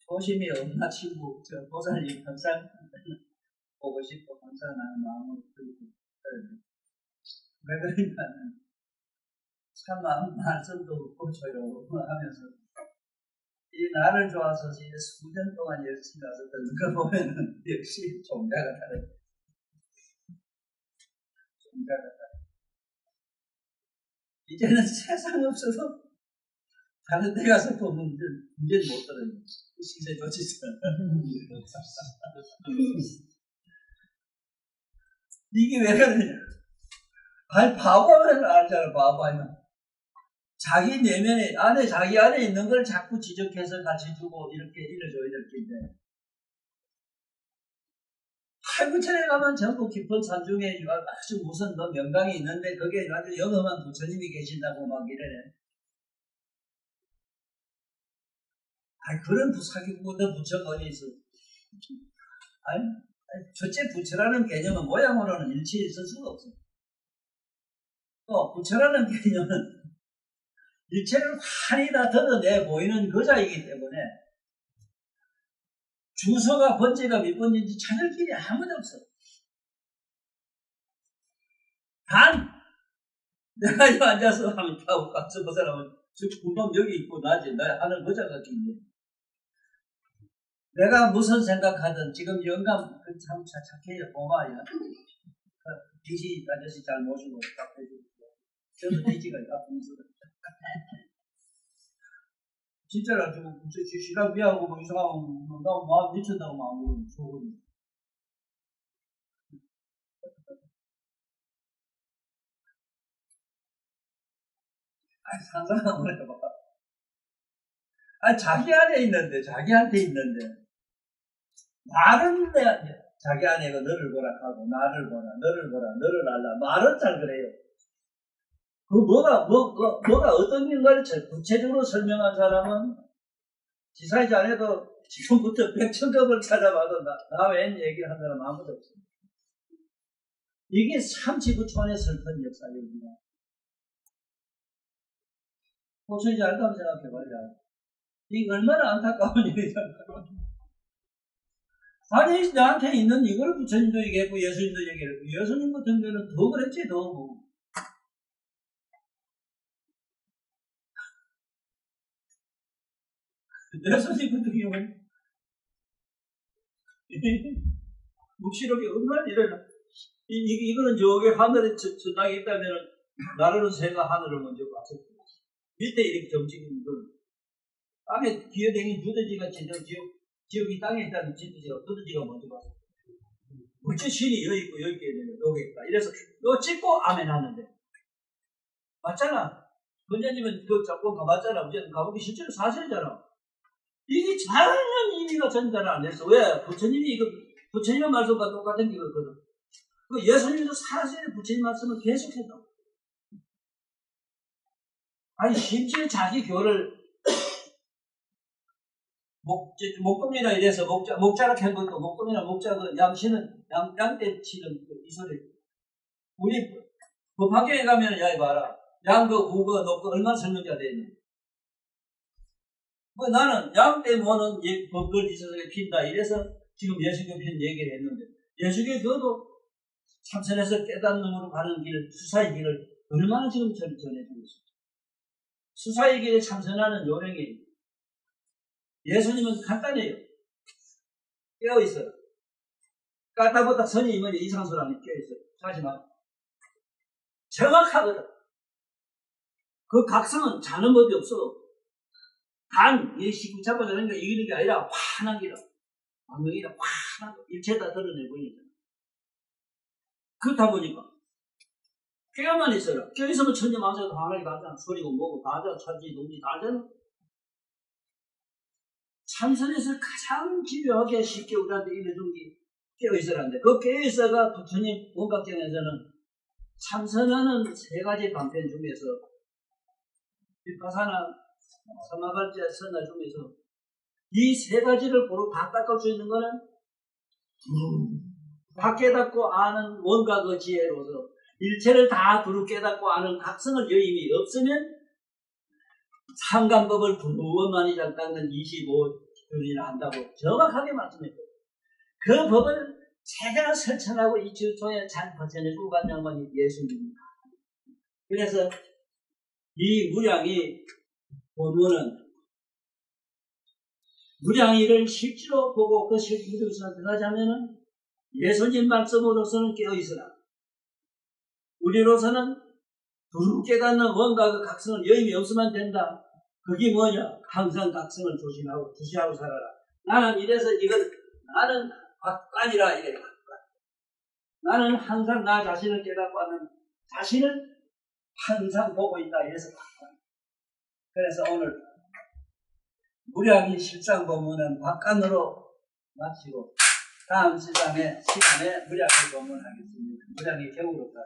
조심히 엄마 친구 저 보살님 항상 보고 싶고 항상 나는 마음으로 들고 왜 그러냐면 참 말씀도 없고 조용하면서 이 나를 좋아서 이제 수년 동안 열심히 가서 듣는 거 보면은 역시 종자가 다르다. 종자가 다르다. 이제는 세상 없어서 다른 데 가서 또 문제는 못 들어요. 시세 조치서. 이게 왜 그러냐. 아니, 바보면 알잖아, 바보 아니면. 자기 내면에, 자기 안에 있는 걸 자꾸 지적해서 같이 주고, 이렇게 이래줘야 될 텐데. 팔구천에 가면 전부 깊은 산중에 아주 무슨 뭐 명당이 있는데, 거기에 아주 영험한 부처님이 계신다고 막 이러네. 아니, 그런 사기꾼도 부처가 어디 있어. 아니, 첫째 부처라는 개념은 모양으로는 일치해 있을 수가 없어. 또, 부처라는 개념은 일체를 환히 다 드러내 보이는 거자이기 때문에 주소가 번째가 몇 번인지 찾을 길이 아무도 없어. 단 내가 이 앉아서 하면 타고 가서 그 사람은 저 금방 여기 있고 나지 나 하는 거자 같은데 내가 무슨 생각하든 지금 영감 참 착해요. 고마워요. 디지 아저씨 잘 모시고 딱 해주고 저도 디지가 아픈 소리 진짜로 지금 시간 비하고 뭐 이상하고 나 마음 미친다고 마음으로 좋은 아니, 상상 한번 해봐. 아니, 자기 안에 있는데, 자기한테 있는데, 말은 내가, 자기 안에 너를 보라 하고, 나를 보라, 너를 보라, 너를 알라. 말은 잘 그래요. 뭐가 어떤 인가를 구체적으로 설명한 사람은 지사이지 않아도 지금부터 백천급을 찾아봐도 나 외엔 얘기를 한 사람 아무도 없습니다. 이게 삼지구촌의 슬픈 역사입니다. 호순이 알다고 생각해봐야 이게 얼마나 안타까운 일이잖아요. 아니, 나한테 있는 이걸 부처님도 얘기했고 예수님도 얘기했고 예수님 같은 경우는 더 그랬지, 더 뭐. 예수님 같은 경우는 묵시록에 얼마나 일어나. 이거는 저기 하늘에 천당에 있다면 나라는 새가 하늘을 먼저 봤을 거예요. 밑에 이렇게 점찍은 건 땅에 기어다니는 두더지가 지역이 땅에 있다는 두더지가 먼저 봤을 거예요. 어째 신이 여기 있고 여기 있다. 이래서 너 찍고 아멘 하는데 맞잖아. 권자님은 그 자꾸 가봤잖아. 어쨌든 가보기 실제로 사실이잖아. 이게 전혀 의미가 전달 안 했어. 왜? 부처님의 말씀과 똑같은 거거든. 그 예수님도 사실의 부처님 말씀을 계속했다. 아니, 심지어 자기 교를 목동이라 이래서 목자라 캔 것도 목동이나 목자 그 양씨는 양떼 치는 이 소리. 우리 법학교에 가면 야, 봐라. 양거, 구거, 녹거 얼마나 설명자 되어 있는. 뭐 나는 양떼 모는 법걸 지서에 핀다. 이래서 지금 예수교 편 얘기를 했는데 예수교 그것도 참선에서 깨닫는으로 가는 길, 수사의 길을 얼마나 지금 전해주고 있습니다. 수사의 길에 참선하는 요령이 예수님은 간단해요. 깨어있어요. 까다보다 선이 뭐냐 이상소라니 깨어있어요. 하지만 정확하거든. 그 각성은 자는 법이 없어. 이 식구 잡아서 이기는 게 아니라 환한 기라. 망명이라 환한 거. 일체 다 드러내버리잖아. 그렇다 보니까 깨어만 있어라. 깨어있으면 천지만사도 하나님 가잖아. 소리고 뭐고 다 하잖아. 천지 동지 다 하잖아. 참선에서 가장 집요하게 쉽게 우리한테 일해준 게 깨어있으라는데 그 깨어있어가 부처님 원각경에서는 참선하는 세 가지 방편 중에서 비파사나 사마발자 선나 중에서 이 세 가지를 고루 다 닦을 수 있는 거는 다 깨닫고 아는 원각의 지혜로서 일체를 다 두루 깨닫고 아는 각성을 여임이 없으면 상간법을 두루원만이 잘 닦는 25줄이나 한다고 정확하게 말씀했거든요. 그 법을 제대로 설천하고 이 주초에 잘 버텨내고 간 양반이 예수님입니다. 그래서 이 무량이 본문은 무량이를 실제로 보고 그 실제로 들어가자면은 예수님 말씀으로서는 깨어있으라. 우리로서는 두루 깨닫는 원각의 각성을 여임이 없으면 된다. 그게 뭐냐? 항상 각성을 주시하고 살아라. 나는 이래서 나는 박관이라 이래. 나는 항상 나 자신을 깨닫고 하는 자신을 항상 보고 있다. 이래서 박관. 그래서 오늘 무량이 실상 본문은 박관으로 마치고 다음 시간에 무량을 본문하겠습니다. 무량이 겨울로 다.